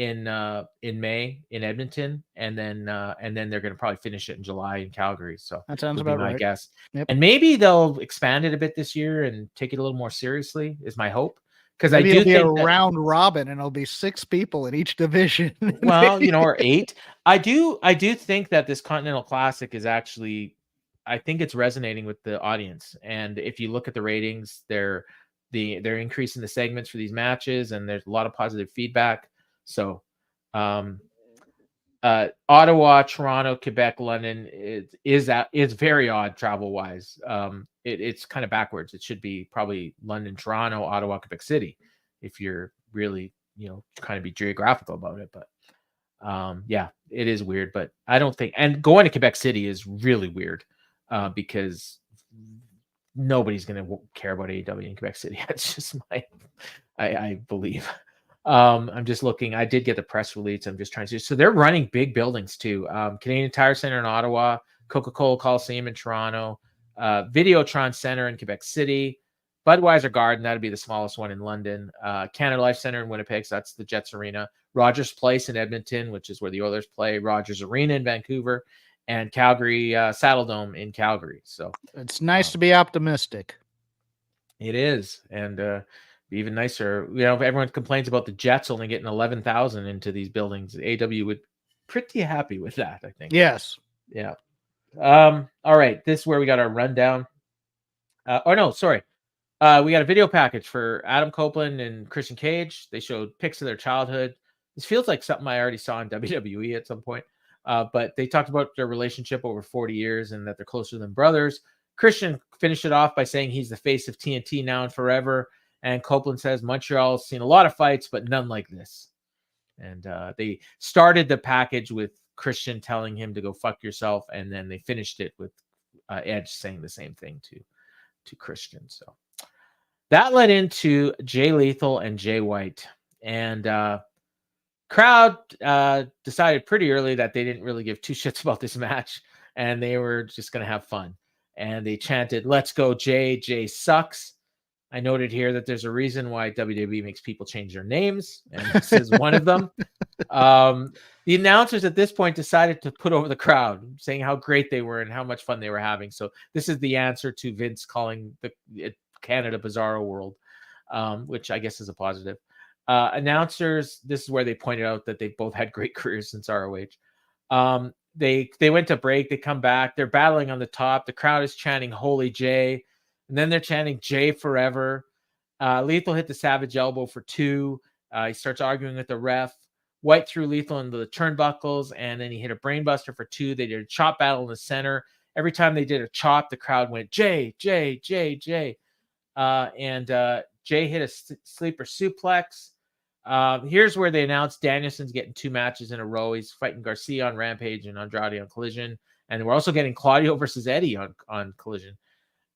[SPEAKER 1] in May in Edmonton, and then they're going to probably finish it in July in Calgary. So
[SPEAKER 2] that sounds
[SPEAKER 1] would be
[SPEAKER 2] about
[SPEAKER 1] my
[SPEAKER 2] right.
[SPEAKER 1] guess.
[SPEAKER 2] Yep.
[SPEAKER 1] And maybe they'll expand it a bit this year and take it a little more seriously, is my hope. Because I do
[SPEAKER 2] it'll be
[SPEAKER 1] think
[SPEAKER 2] a round robin, and it'll be 6 people in each division.
[SPEAKER 1] Well, or 8. I do think that this Continental Classic is actually, I think it's resonating with the audience. And if you look at the ratings, they're increasing the segments for these matches, and there's a lot of positive feedback. So, Ottawa, Toronto, Quebec, London is very odd travel wise. It's kind of backwards. It should be probably London, Toronto, Ottawa, Quebec City, if you're really kind of be geographical about it. But yeah, it is weird. But I don't think, and going to Quebec City is really weird because nobody's going to care about AEW in Quebec City. That's just I believe. I'm just looking. I did get the press release. I'm just trying to see. So they're running big buildings too. Canadian Tire Center in Ottawa, Coca-Cola Coliseum in Toronto, Videotron Center in Quebec City, Budweiser Garden, that'd be the smallest one in London, Canada Life Center in Winnipeg, so that's the Jets Arena, Rogers Place in Edmonton, which is where the Oilers play, Rogers Arena in Vancouver, and Calgary Saddle Dome in Calgary. So
[SPEAKER 2] it's nice to be optimistic.
[SPEAKER 1] It is, and even nicer. If everyone complains about the Jets only getting 11,000 into these buildings, AEW would pretty happy with that, I think.
[SPEAKER 2] Yes.
[SPEAKER 1] Yeah. All right. This is where we got our rundown. We got a video package for Adam Copeland and Christian Cage. They showed pics of their childhood. This feels like something I already saw in WWE at some point. But they talked about their relationship over 40 years and that they're closer than brothers. Christian finished it off by saying he's the face of TNT now and forever. And Copeland says Montreal's seen a lot of fights, but none like this. And they started the package with Christian telling him to go fuck yourself. And then they finished it with Edge saying the same thing to Christian. So that led into Jay Lethal and Jay White. And crowd decided pretty early that they didn't really give two shits about this match. And they were just going to have fun. And they chanted, "Let's go, Jay. Jay sucks." I noted here that there's a reason why WWE makes people change their names, and this is one of them. The announcers at this point decided to put over the crowd, saying how great they were and how much fun they were having. So this is the answer to Vince calling the Canada Bizarro World, which I guess is a positive. Announcers, this is where they pointed out that they both had great careers since ROH. They went to break. They come back. They're battling on the top. The crowd is chanting "Holy Jay." And then they're chanting "Jay forever." Lethal hit the Savage Elbow for 2. He starts arguing with the ref. White threw Lethal into the turnbuckles, and then he hit a brainbuster for 2. They did a chop battle in the center. Every time they did a chop, the crowd went "Jay, Jay, Jay, Jay." And Jay hit a sleeper suplex. Here's where they announced Danielson's getting 2 matches in a row. He's fighting Garcia on Rampage and Andrade on Collision. And we're also getting Claudio versus Eddie on Collision.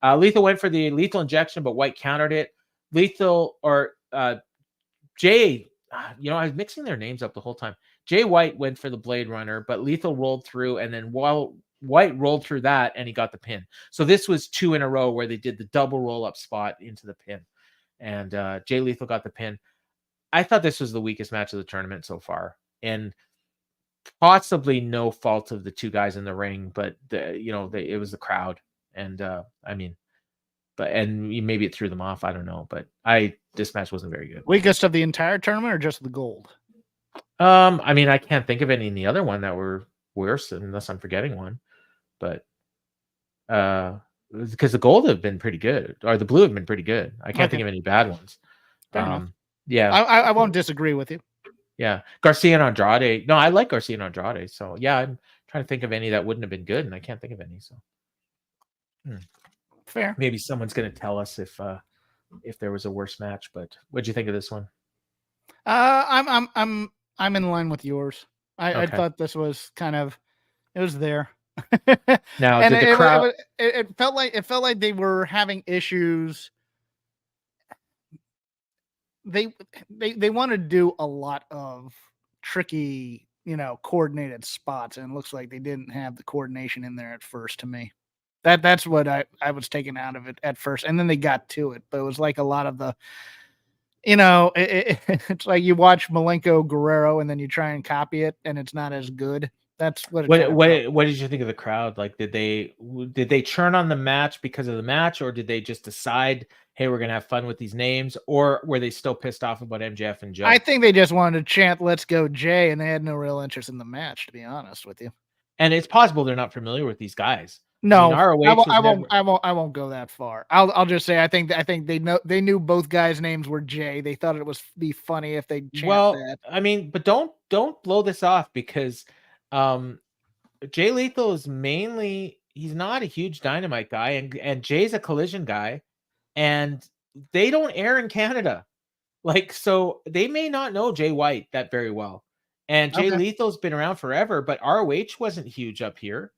[SPEAKER 1] Lethal went for the lethal injection, but White countered it. Jay, I was mixing their names up the whole time. Jay White went for the Blade Runner, but Lethal rolled through, and then while White rolled through that, and he got the pin. So this was 2 in a row where they did the double roll-up spot into the pin. And Jay Lethal got the pin. I thought this was the weakest match of the tournament so far. And possibly no fault of the 2 guys in the ring, but it was the crowd. And maybe it threw them off. I don't know, but this match wasn't very good.
[SPEAKER 2] Weakest of the entire tournament or just the gold?
[SPEAKER 1] I can't think of any in the other one that were worse unless I'm forgetting one, but because the gold have been pretty good or the blue have been pretty good. I can't think of any bad ones. Yeah,
[SPEAKER 2] I won't disagree with you.
[SPEAKER 1] Yeah, Garcia and Andrade. No, I like Garcia and Andrade. So yeah, I'm trying to think of any that wouldn't have been good, and I can't think of any. So
[SPEAKER 2] fair.
[SPEAKER 1] Maybe someone's going to tell us if there was a worse match. But what'd you think of this one?
[SPEAKER 2] I'm in line with yours. I thought this was it was there.
[SPEAKER 1] Now,
[SPEAKER 2] and
[SPEAKER 1] did the crowd?
[SPEAKER 2] It felt like they were having issues. They want to do a lot of tricky, coordinated spots, and it looks like they didn't have the coordination in there at first. To me, that's what I was taking out of it at first, and then they got to it, but it was like a lot of It's like you watch Malenko Guerrero and then you try and copy it, and it's not as good. That's what.
[SPEAKER 1] What did you think of the crowd? Like, did they churn on the match because of the match, or did they just decide, hey, we're gonna have fun with these names, or were they still pissed off about MJF and Joe?
[SPEAKER 2] I think they just wanted to chant "Let's go Jay," and they had no real interest in the match, to be honest with you.
[SPEAKER 1] And it's possible they're not familiar with these guys.
[SPEAKER 2] No,
[SPEAKER 1] I mean,
[SPEAKER 2] I won't go that far. I'll just say I think they knew both guys' names were Jay. They thought it was be funny if they chant that.
[SPEAKER 1] I mean, but don't blow this off, because Jay Lethal is he's not a huge Dynamite guy, and Jay's a Collision guy, and they don't air in Canada. Like, so they may not know Jay White that very well. And Jay Lethal's been around forever, but ROH wasn't huge up here,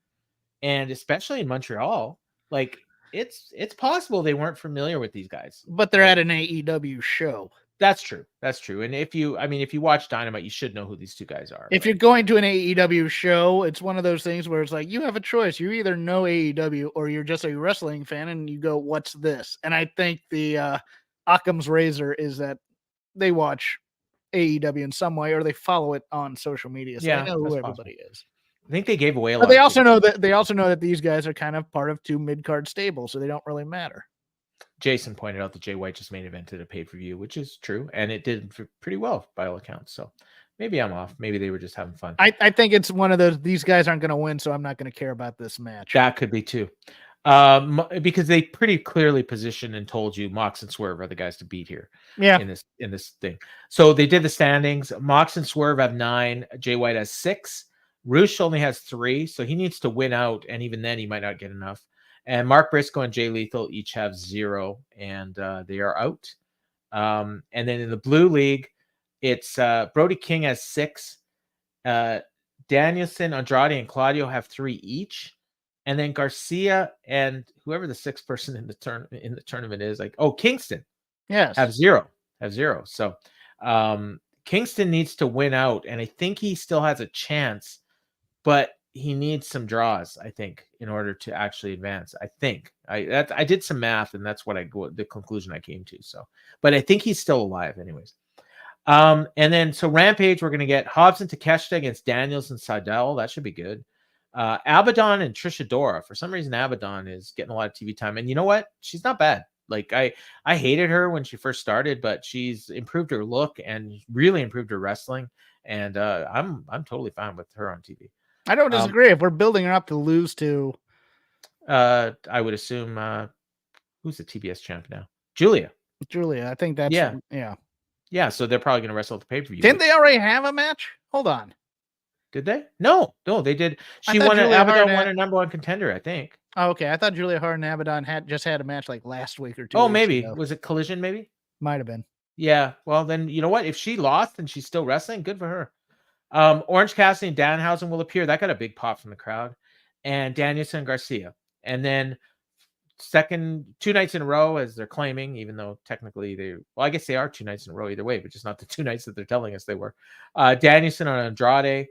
[SPEAKER 1] and especially in Montreal. Like, it's possible they weren't familiar with these guys.
[SPEAKER 2] But they're at an AEW show.
[SPEAKER 1] That's true. And if you watch Dynamite, you should know who these two guys are.
[SPEAKER 2] If you're going to an AEW show, it's one of those things where it's like you have a choice. You either know AEW or you're just a wrestling fan and you go, "What's this?" And I think the Occam's razor is that they watch AEW in some way or they follow it on social media. So they know who everybody is.
[SPEAKER 1] I think they gave away a lot.
[SPEAKER 2] But they also know that these guys are kind of part of two mid-card stables, so they don't really matter.
[SPEAKER 1] Jason pointed out that Jay White just main evented a pay-per-view, which is true, and it did pretty well by all accounts. So maybe I'm off. Maybe they were just having fun.
[SPEAKER 2] I think it's one of those, these guys aren't going to win, so I'm not going to care about this match.
[SPEAKER 1] That could be too. Because they pretty clearly positioned and told you Mox and Swerve are the guys to beat here.
[SPEAKER 2] Yeah.
[SPEAKER 1] In this thing. So they did the standings. Mox and Swerve have 9. Jay White has 6. Roosh only has 3, so he needs to win out, and even then he might not get enough. And Mark Briscoe and Jay Lethal each have 0, and they are out. And then in the Blue League, it's Brody King has 6. Danielson, Andrade, and Claudio have 3 each. And then Garcia and whoever the 6th person in the tournament is, like, Kingston, have 0. So Kingston needs to win out, and I think he still has a chance, but he needs some draws, I think, in order to actually advance. I think I did some math, and that's the conclusion I came to. So, but I think he's still alive, anyways. And then so Rampage, we're gonna get Hobbs and Takeshita against Daniels and Seidel. That should be good. Abaddon and Trisha Dora. For some reason, Abaddon is getting a lot of TV time, and you know what? She's not bad. Like, I hated her when she first started, but she's improved her look and really improved her wrestling, and I'm totally fine with her on TV.
[SPEAKER 2] I don't disagree. If we're building her up to lose to,
[SPEAKER 1] I would assume who's the TBS champ now? Julia. I
[SPEAKER 2] think that's
[SPEAKER 1] yeah. So they're probably going to wrestle at the pay-per-view.
[SPEAKER 2] Didn't they already have a match? Hold on.
[SPEAKER 1] Did they? No, they did. Abaddon won a number 1 contender, I think.
[SPEAKER 2] Oh, okay. I thought Julia Hart and Abaddon had a match like last week or 2.
[SPEAKER 1] Oh, maybe. Was it Collision? Maybe.
[SPEAKER 2] Might have been.
[SPEAKER 1] Yeah. Well, then you know what? If she lost and she's still wrestling, good for her. Orange Cassidy and Danhausen will appear. That got a big pop from the crowd. And Danielson and Garcia. And then 2 nights in a row, as they're claiming, even though technically I guess they are 2 nights in a row either way, but just not the 2 nights that they're telling us they were. Danielson and Andrade,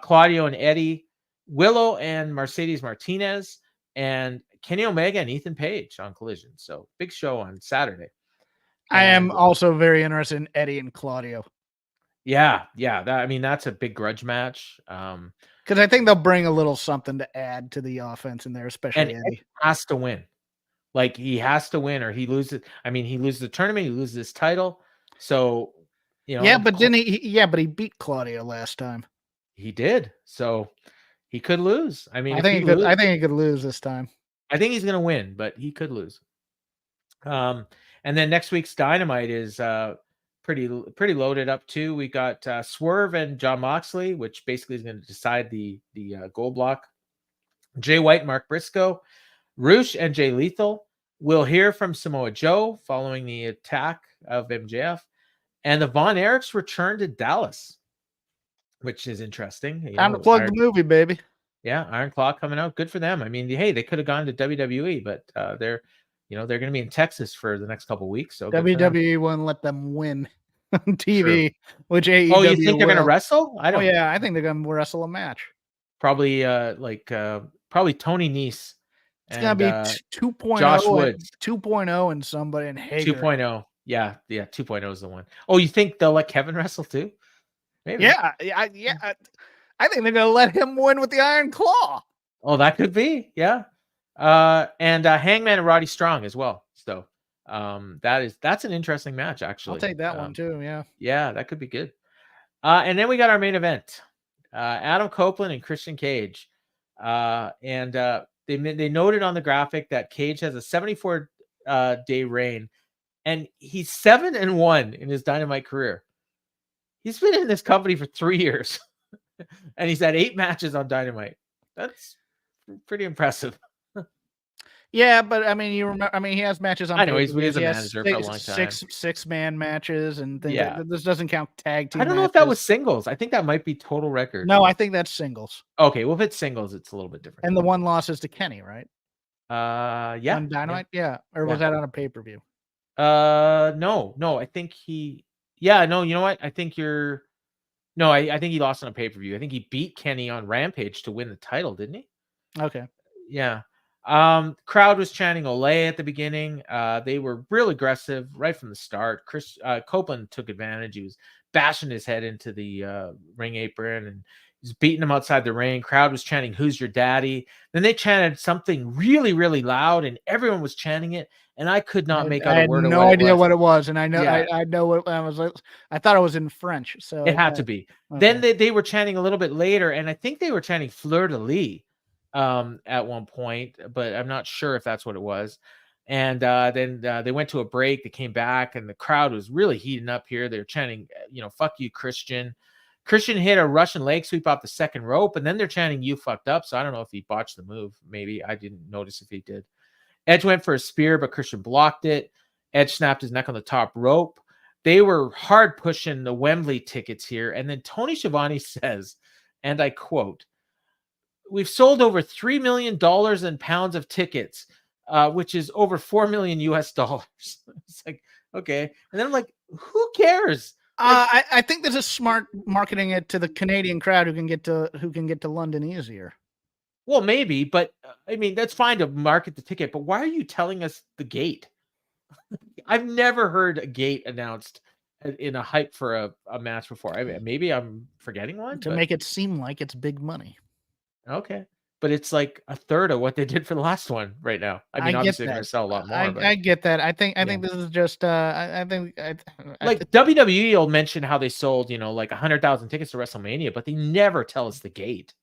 [SPEAKER 1] Claudio and Eddie, Willow and Mercedes Martinez, and Kenny Omega and Ethan Page on Collision. So big show on Saturday.
[SPEAKER 2] I am also very interested in Eddie and Claudio.
[SPEAKER 1] Yeah. That's a big grudge match.
[SPEAKER 2] Because I think they'll bring a little something to add to the offense in there, especially
[SPEAKER 1] and Eddie has to win. Like, he has to win or he loses. I mean, he loses the tournament, he loses his title. So,
[SPEAKER 2] yeah, but didn't he? Yeah, but he beat Claudio last time.
[SPEAKER 1] He did. So he could lose. I mean,
[SPEAKER 2] I think he could lose this time.
[SPEAKER 1] I think he's going to win, but he could lose. And then next week's Dynamite is pretty loaded up too. We got Swerve and Jon Moxley, which basically is going to decide the gold block. Jay White, Mark Briscoe, Roosh, and Jay Lethal. We'll hear from Samoa Joe following the attack of MJF, and the Von Erichs return to Dallas, which is interesting.
[SPEAKER 2] Time to plug the movie, baby.
[SPEAKER 1] Yeah, Iron Claw coming out. Good for them. I mean, hey, they could have gone to WWE, but they're going to be in Texas for the next couple of weeks. So
[SPEAKER 2] WWE won't let them win on TV. True. Which AEW?
[SPEAKER 1] Oh, you think they're going to wrestle? I don't.
[SPEAKER 2] Oh yeah, I think they're going to wrestle a match.
[SPEAKER 1] Probably probably Tony Nese.
[SPEAKER 2] It's going to be 2.0.
[SPEAKER 1] Josh Woods.
[SPEAKER 2] 2.0 and somebody and Hager.
[SPEAKER 1] 2.0. Yeah, 2.0 is the one. Oh, you think they'll let Kevin wrestle too? Maybe.
[SPEAKER 2] Yeah, I think they're gonna let him win with the Iron Claw.
[SPEAKER 1] Oh, that could be. Yeah. And Hangman and Roddy Strong as well. So that's an interesting match, actually.
[SPEAKER 2] I'll take that one too. Yeah.
[SPEAKER 1] Yeah, that could be good. And then we got our main event. Adam Copeland and Christian Cage. They noted on the graphic that Cage has a 74 day reign, and he's 7-1 in his Dynamite career. He's been in this company for 3 years, and he's had 8 matches on Dynamite. That's pretty impressive.
[SPEAKER 2] Yeah, but I mean, you remember? I mean, he has matches on.
[SPEAKER 1] I know he's a manager for a long time.
[SPEAKER 2] Six-man matches and things.
[SPEAKER 1] Yeah.
[SPEAKER 2] This doesn't count tag team.
[SPEAKER 1] I don't know if that was singles. I think that might be total record.
[SPEAKER 2] No, I think that's singles.
[SPEAKER 1] Okay, well, if it's singles, it's a little bit different.
[SPEAKER 2] And the one loss is to Kenny, right?
[SPEAKER 1] Yeah.
[SPEAKER 2] On Dynamite, yeah. Or was that on a pay-per-view?
[SPEAKER 1] No. I think he. Yeah, no. You know what? I think you're. No, I think he lost on a pay-per-view. I think he beat Kenny on Rampage to win the title, didn't he?
[SPEAKER 2] Okay.
[SPEAKER 1] Yeah. Crowd was chanting Olay at the beginning. They were real aggressive right from the start. Copeland took advantage. He was bashing his head into the ring apron and he's beating him outside the ring. Crowd was chanting, "Who's your daddy?" Then they chanted something really, really loud, and everyone was chanting it. And I could not make out a word.
[SPEAKER 2] I had no idea what it was, and I know I know what I was. I thought it was in French, so
[SPEAKER 1] it had to be. Okay. Then they were chanting a little bit later, and I think they were chanting "Fleur de Lis." At one point, but I'm not sure if that's what it was. And then they went to a break. They came back, and the crowd was really heating up here. They were chanting, "Fuck you, Christian." Christian hit a Russian leg sweep off the second rope, and then they're chanting, "You fucked up." So I don't know if he botched the move. Maybe I didn't notice if he did. Edge went for a spear, but Christian blocked it. Edge snapped his neck on the top rope. They were hard pushing the Wembley tickets here. And then Tony Schiavone says, and I quote, "We've sold over $3 million in pounds of tickets, which is over $4 million US dollars." It's like, okay. And then I'm like, who cares? Like,
[SPEAKER 2] I think this is smart marketing it to the Canadian crowd who can get to London easier.
[SPEAKER 1] Well, maybe, but I mean, that's fine to market the ticket, but why are you telling us the gate? I've never heard a gate announced in a hype for a match before. I mean, maybe I'm forgetting one.
[SPEAKER 2] To make it seem like it's big money.
[SPEAKER 1] Okay. But it's like a third of what they did for the last one right now. I mean, obviously they're going to sell a lot more.
[SPEAKER 2] I get that. I think this is just
[SPEAKER 1] like WWE will mention how they sold, like 100,000 tickets to WrestleMania, but they never tell us the gate.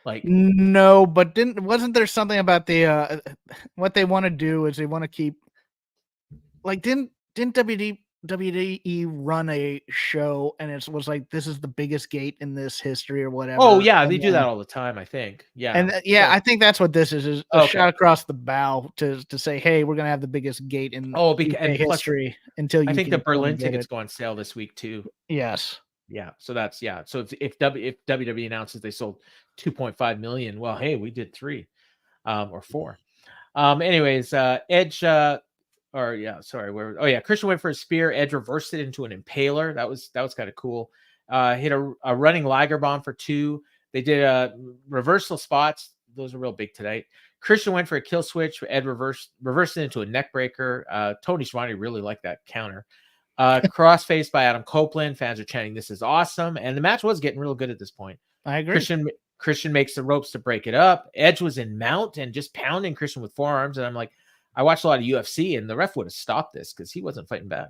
[SPEAKER 1] Like,
[SPEAKER 2] no, but wasn't there something about the what they want to do is they want to keep, like, didn't WWE run a show and it was like, this is the biggest gate in this history or whatever?
[SPEAKER 1] Oh yeah, they do that all the time, I think. Yeah.
[SPEAKER 2] And I think that's what this is a shot across the bow to say, hey, we're gonna have the biggest gate in history until you.
[SPEAKER 1] I think the Berlin tickets go on sale this week too.
[SPEAKER 2] Yes.
[SPEAKER 1] Yeah. So that's So if WWE announces they sold 2.5 million, well, hey, we did 3 or 4. Anyways, Edge Christian went for a spear. Edge reversed it into an impaler. That was kind of cool. Hit a running Liger bomb for 2. They did reversal spots. Those are real big tonight. Christian went for a kill switch. Ed reversed it into a neck breaker. Tony Schiavone really liked that counter. Crossface by Adam Copeland. Fans are chanting, "This is awesome." And the match was getting real good at this point.
[SPEAKER 2] I agree.
[SPEAKER 1] Christian makes the ropes to break it up. Edge was in mount and just pounding Christian with forearms. And I'm like, I watched a lot of UFC, and the ref would have stopped this because he wasn't fighting back.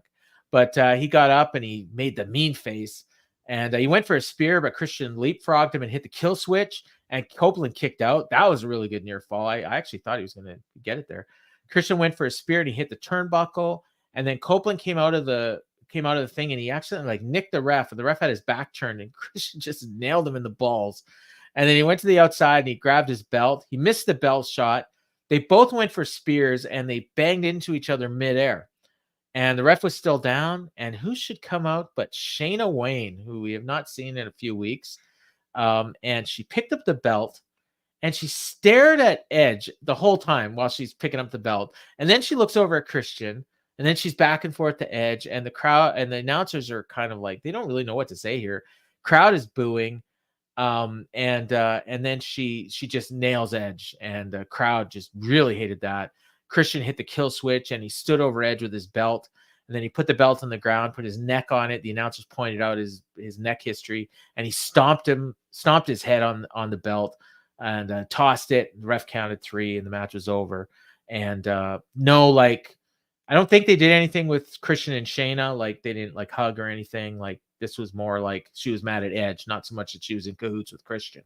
[SPEAKER 1] But he got up and he made the mean face. And he went for a spear, but Christian leapfrogged him and hit the kill switch. And Copeland kicked out. That was a really good near fall. I actually thought he was going to get it there. Christian went for a spear and he hit the turnbuckle. And then Copeland came out of the thing and he accidentally nicked the ref. And the ref had his back turned and Christian just nailed him in the balls. And then he went to the outside and he grabbed his belt. He missed the belt shot. They both went for spears and they banged into each other midair. And the ref was still down. And who should come out but Shayna Wayne, who we have not seen in a few weeks. And she picked up the belt and she stared at Edge the whole time while she's picking up the belt. And then she looks over at Christian and then she's back and forth to Edge. And the crowd and the announcers are kind of like, they don't really know what to say here. Crowd is booing. And then she just nails Edge and the crowd just really hated that. Christian hit the kill switch and he stood over Edge with his belt. and then he put the belt on the ground, put his neck on it. The announcers pointed out his neck history, and he stomped his head on the belt and tossed it. The ref counted 3, and the match was over. And no, like, I don't think they did anything with Christian and Shayna. Like, they didn't like hug or anything. Like, this was more like she was mad at Edge, not so much that she was in cahoots with Christian.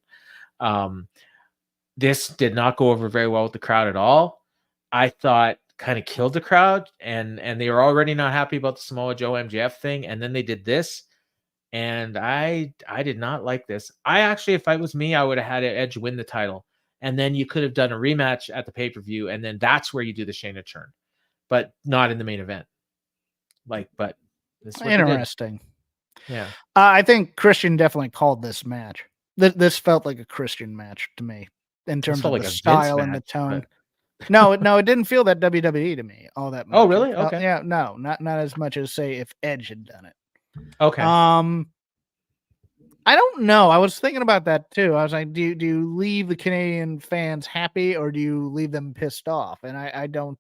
[SPEAKER 1] This did not go over very well with the crowd at all. I thought kind of killed the crowd, and they were already not happy about the Samoa Joe MJF thing, and then they did this, and I did not like this. I actually, if it was me, I would have had Edge win the title, and then you could have done a rematch at the pay-per-view, and then that's where you do the Shayna turn, but not in the main event. Like, but this is what
[SPEAKER 2] interesting.
[SPEAKER 1] Yeah,
[SPEAKER 2] I think Christian definitely called this match. This felt like a Christian match to me in terms of like the style and the tone. But... no, it didn't feel that WWE to me all that much.
[SPEAKER 1] Oh, really? Okay.
[SPEAKER 2] Yeah, no, not as much as say if Edge had done it.
[SPEAKER 1] Okay.
[SPEAKER 2] I don't know. I was thinking about that too. I was like, do you leave the Canadian fans happy or do you leave them pissed off? And I don't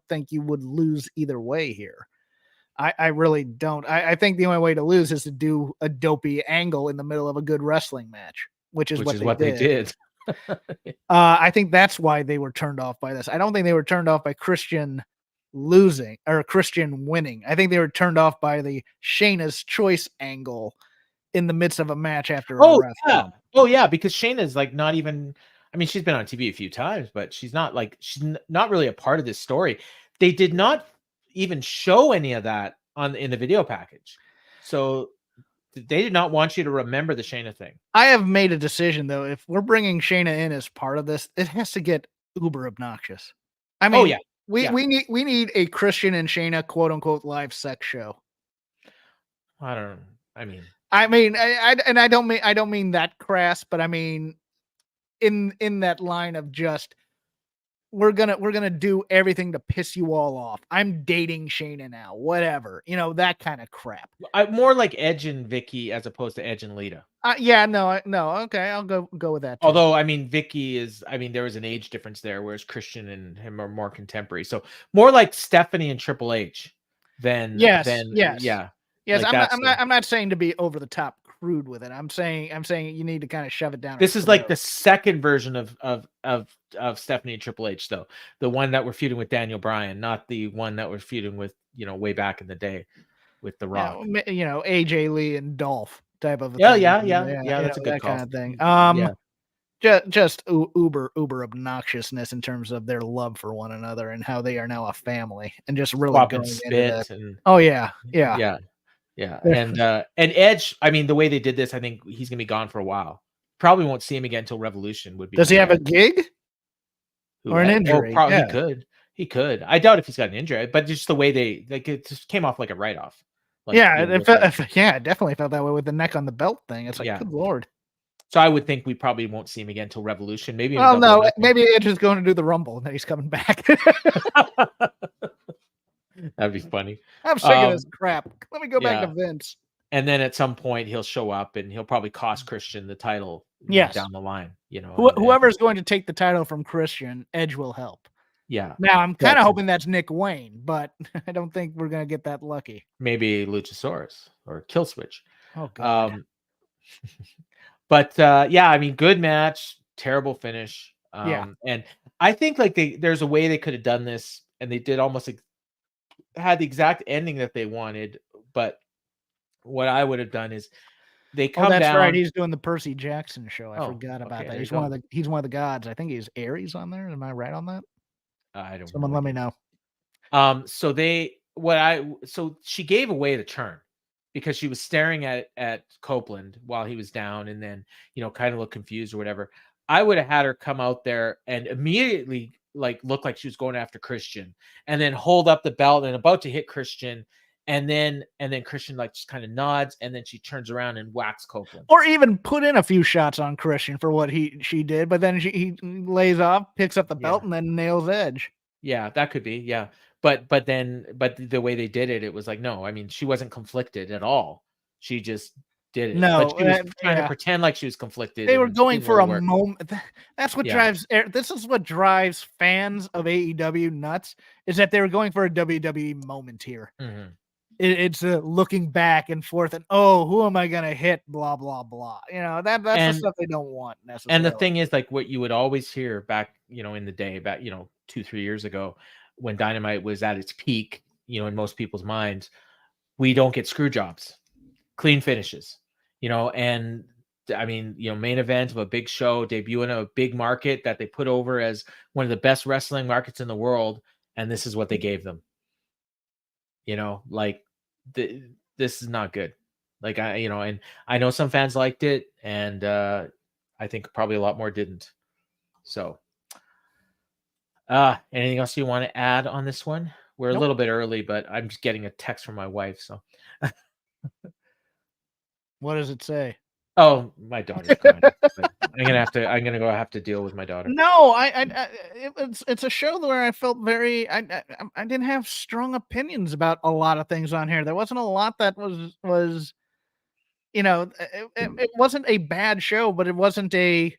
[SPEAKER 2] think you would lose either way here. I really don't. I think the only way to lose is to do a dopey angle in the middle of a good wrestling match, which is what they did. I think that's why they were turned off by this. I don't think they were turned off by Christian losing or Christian winning. I think they were turned off by the Shayna's choice angle in the midst of a match after a ref.
[SPEAKER 1] Yeah. Oh yeah, because Shayna's like not even, I mean, she's been on TV a few times, but she's not really a part of this story. They did not even show any of that in the video package. So they did not want you to remember the Shayna thing. I
[SPEAKER 2] have made a decision though. If we're bringing Shayna in as part of this, it has to get uber obnoxious. I mean, we need a Christian and Shayna quote unquote live sex show.
[SPEAKER 1] I don't know.
[SPEAKER 2] I don't mean that crass, but I mean in that line of just we're gonna do everything to piss you all off. I'm dating Shayna now, whatever, that kind of crap.
[SPEAKER 1] More like Edge and Vicky as opposed to Edge and Lita.
[SPEAKER 2] No, okay, I'll go with that too.
[SPEAKER 1] Although I mean, Vicky there was an age difference there, whereas Christian and him are more contemporary. So more like Stephanie and Triple H than
[SPEAKER 2] yes.
[SPEAKER 1] Like
[SPEAKER 2] I'm not saying to be over the top crude with it. I'm saying you need to kind of shove it down.
[SPEAKER 1] This is like the second version of Stephanie and Triple H, though. The one that we're feuding with Daniel Bryan, not the one that we're feuding with, way back in the day with The Rock.
[SPEAKER 2] AJ Lee and Dolph type of
[SPEAKER 1] thing. Yeah, that's a good call.
[SPEAKER 2] Kind of thing. Just uber obnoxiousness in terms of their love for one another and how they are now a family, and just really going
[SPEAKER 1] spit
[SPEAKER 2] into
[SPEAKER 1] that. Yeah. And Edge, I mean, the way they did this, I think he's gonna be gone for a while. Probably won't see him again until Revolution.
[SPEAKER 2] Does he have a gig or an injury?
[SPEAKER 1] He could. I doubt if he's got an injury, but just the way it just came off like a write-off.
[SPEAKER 2] It definitely felt that way with the neck on the belt thing. It's like, good Lord.
[SPEAKER 1] So I would think we probably won't see him again until Revolution. Maybe.
[SPEAKER 2] Oh no, maybe Edge is going to do the Rumble and then he's coming back.
[SPEAKER 1] That'd be funny.
[SPEAKER 2] I'm sick of this crap. Let me go back to Vince.
[SPEAKER 1] And then at some point he'll show up and he'll probably cost Christian the title down the line.
[SPEAKER 2] Whoever's going to take the title from Christian, Edge will help.
[SPEAKER 1] Yeah.
[SPEAKER 2] Now I'm kind of hoping that's Nick Wayne, but I don't think we're going to get that lucky.
[SPEAKER 1] Maybe Luchasaurus or Killswitch.
[SPEAKER 2] Oh God.
[SPEAKER 1] But I mean, good match, terrible finish. And I think there's a way they could have done this, and they did almost had the exact ending that they wanted, but what I would have done is they come down.
[SPEAKER 2] That's right. He's doing the Percy Jackson show. I forgot about that. He's one of the gods. I think he's Ares on there. Am I right on that?
[SPEAKER 1] I don't.
[SPEAKER 2] Someone let me know.
[SPEAKER 1] So she gave away the turn because she was staring at Copeland while he was down, and then kind of looked confused or whatever. I would have had her come out there and immediately look like she was going after Christian, and then hold up the belt and about to hit Christian, and then Christian just kind of nods, and then she turns around and whacks Copeland,
[SPEAKER 2] or even put in a few shots on Christian for what she did, but then he lays off, picks up the belt, and then nails Edge.
[SPEAKER 1] Yeah, that could be. Yeah, but the way they did it, it was like, no, I mean, she wasn't conflicted at all. She just did it.
[SPEAKER 2] No,
[SPEAKER 1] But she was trying to pretend like she was conflicted.
[SPEAKER 2] They were
[SPEAKER 1] and
[SPEAKER 2] going
[SPEAKER 1] didn't
[SPEAKER 2] for
[SPEAKER 1] really
[SPEAKER 2] a
[SPEAKER 1] work.
[SPEAKER 2] moment. That's what this is what drives fans of AEW nuts, is that they were going for a WWE moment here.
[SPEAKER 1] Mhm.
[SPEAKER 2] It's looking back and forth and, oh, who am I going to hit? Blah, blah, blah. That's the stuff they don't want necessarily.
[SPEAKER 1] And the thing is, like, what you would always hear back, in the day, back, 2-3 years ago, when Dynamite was at its peak, in most people's minds, we don't get screw jobs, clean finishes, and I mean, main event of a big show, debuting a big market that they put over as one of the best wrestling markets in the world, and this is what they gave them. Like, this is not good. Like, and I know some fans liked it, and I think probably a lot more didn't. So, anything else you want to add on this one? We're a little bit early, but I'm just getting a text from my wife. So,
[SPEAKER 2] what does it say?
[SPEAKER 1] Oh, my daughter's crying. I'm gonna go have to deal with my daughter.
[SPEAKER 2] No, it's a show where I felt I didn't have strong opinions about a lot of things on here. There wasn't a lot that was it wasn't a bad show, but it wasn't a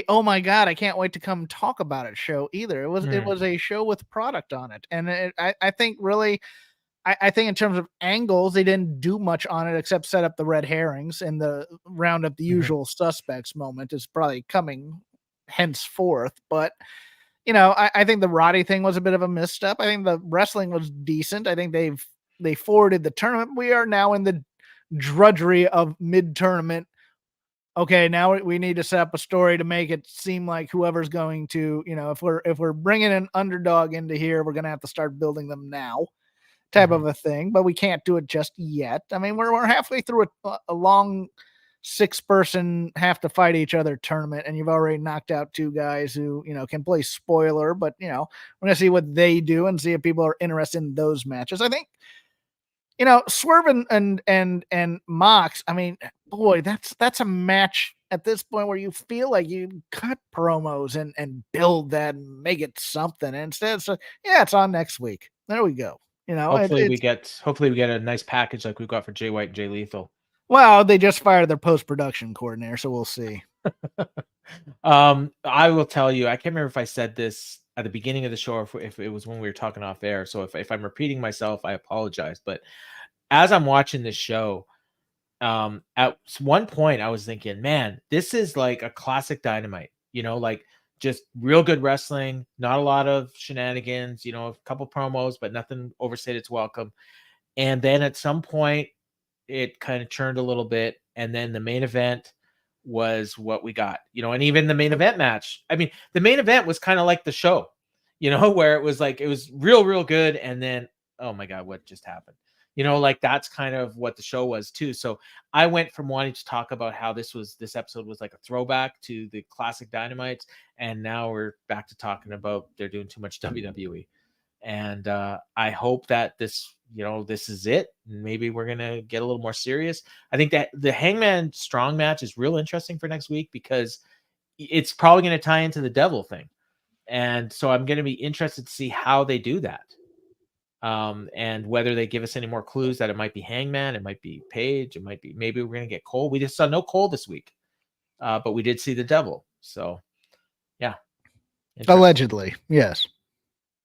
[SPEAKER 2] oh my god, I can't wait to come talk about it show either. It was a show with product on it, and I think really. I think in terms of angles, they didn't do much on it except set up the red herrings, and the round up the usual suspects moment is probably coming henceforth. But, I think the Roddy thing was a bit of a misstep. I think the wrestling was decent. I think they forwarded the tournament. We are now in the drudgery of mid-tournament. Okay, now we need to set up a story to make it seem like whoever's going to, if we're bringing an underdog into here, we're going to have to start building them now. Type of a thing, but we can't do it just yet. I mean, we're halfway through a long 6-person have to fight each other tournament, and you've already knocked out 2 guys who can play spoiler, but we're gonna see what they do and see if people are interested in those matches. I think Swerve and Mox. I mean, boy, that's a match at this point where you feel like you cut promos and build that and make it something. And instead, it's on next week. There we go.
[SPEAKER 1] Hopefully we get a nice package like we've got for Jay White and Jay Lethal.
[SPEAKER 2] Well, they just fired their post-production coordinator, so we'll see.
[SPEAKER 1] I will tell you, I can't remember if I said this at the beginning of the show or if it was when we were talking off air. So if I'm repeating myself, I apologize. But as I'm watching this show, at one point I was thinking, man, this is like a classic Dynamite, like just real good wrestling, not a lot of shenanigans, a couple promos, but nothing overstayed its welcome. And then at some point it kind of churned a little bit. And then the main event was what we got, and even the main event match. I mean, the main event was kind of like the show, where it was like, it was real good. And then, oh my God, what just happened? Like that's kind of what the show was too. So I went from wanting to talk about how this episode was like a throwback to the classic Dynamites, and now we're back to talking about they're doing too much WWE. And I hope that this is it. Maybe we're gonna get a little more serious. I think that the Hangman Strong match is real interesting for next week because it's probably going to tie into the Devil thing, and so I'm going to be interested to see how they do that. And whether they give us any more clues that it might be Hangman, it might be Paige, it might be, maybe we're going to get Cole. We just saw no Cole this week, but we did see the Devil. So, yeah.
[SPEAKER 2] Allegedly, yes.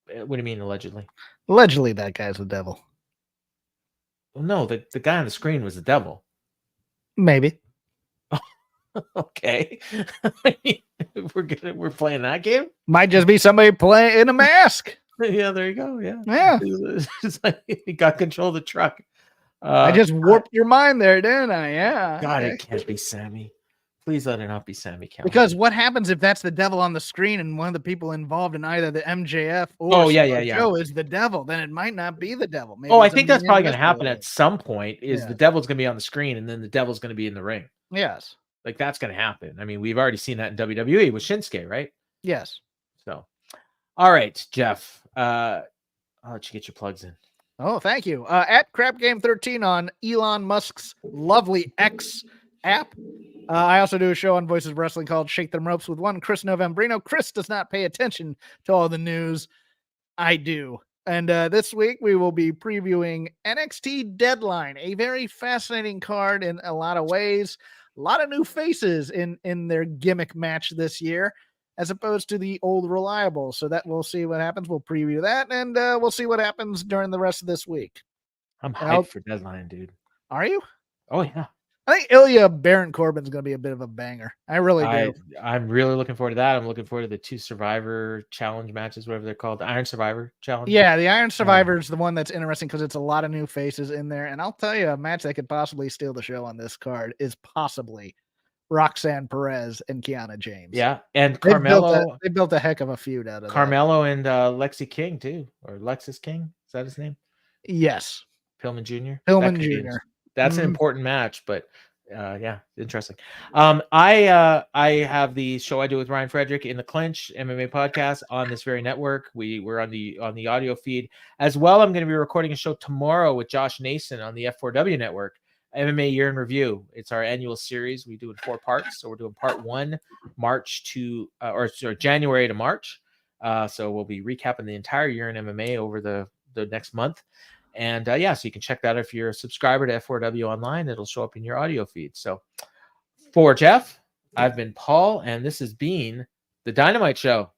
[SPEAKER 1] What do you mean allegedly?
[SPEAKER 2] Allegedly, that guy's the Devil.
[SPEAKER 1] Well, no, the guy on the screen was the Devil.
[SPEAKER 2] Maybe.
[SPEAKER 1] Okay. We're playing that game.
[SPEAKER 2] Might just be somebody playing in a mask.
[SPEAKER 1] Yeah, there you go. Yeah.
[SPEAKER 2] It's
[SPEAKER 1] like he got control of the truck.
[SPEAKER 2] I just warped your mind there, didn't I? Yeah.
[SPEAKER 1] God, it can't be Sammy. Please let it not be Sammy Callahan.
[SPEAKER 2] Because what happens if that's the Devil on the screen and one of the people involved in either the MJF or Joe is the Devil? Then it might not be the Devil. Maybe
[SPEAKER 1] I think that's probably going to happen at some point. The Devil's going to be on the screen and then the Devil's going to be in the ring.
[SPEAKER 2] Yes.
[SPEAKER 1] Like that's going to happen. I mean, we've already seen that in WWE with Shinsuke, right?
[SPEAKER 2] Yes.
[SPEAKER 1] So, all right, Jeff. I'll let you get your plugs in.
[SPEAKER 2] Oh, thank you. At Crap Game 13 on Elon Musk's lovely X app. I also do a show on Voices of Wrestling called Shake Them Ropes with one Chris Novembrino. Chris does not pay attention to all the news. I do. And this week we will be previewing NXT Deadline, a very fascinating card in a lot of ways. A lot of new faces in their gimmick match this year, as opposed to the old reliable. So that we'll see what happens. We'll preview that, and we'll see what happens during the rest of this week.
[SPEAKER 1] I'm hyped for Deadline, dude.
[SPEAKER 2] Are you?
[SPEAKER 1] Oh yeah.
[SPEAKER 2] I think Ilya Baron Corbin's going to be a bit of a banger. I really do.
[SPEAKER 1] I'm really looking forward to that. I'm looking forward to the 2 Survivor Challenge matches, whatever they're called, the Iron Survivor Challenge.
[SPEAKER 2] Yeah, the Iron Survivor is the one that's interesting because it's a lot of new faces in there. And I'll tell you, a match that could possibly steal the show on this card is possibly Roxanne Perez and Kiana James.
[SPEAKER 1] Yeah, and Carmelo.
[SPEAKER 2] They built a heck of a feud out of
[SPEAKER 1] Carmelo and Lexi King too, or Lexus King. Is that his name?
[SPEAKER 2] Yes.
[SPEAKER 1] Pillman Jr.
[SPEAKER 2] Pillman Jr.
[SPEAKER 1] That's an important match, but yeah, interesting. I have the show I do with Ryan Frederick in the Clinch MMA podcast on this very network. We're on the audio feed as well. I'm going to be recording a show tomorrow with Josh Nason on the F4W network. MMA Year in Review. It's our annual series. We do it in 4 parts. So we're doing part 1, January to March. So we'll be recapping the entire year in MMA over the next month. And so you can check that if you're a subscriber to F4W online. It'll show up in your audio feed. So for Jeff, I've been Paul, and this has been the Dynamite Show.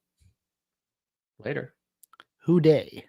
[SPEAKER 1] Later.
[SPEAKER 2] Hoo day.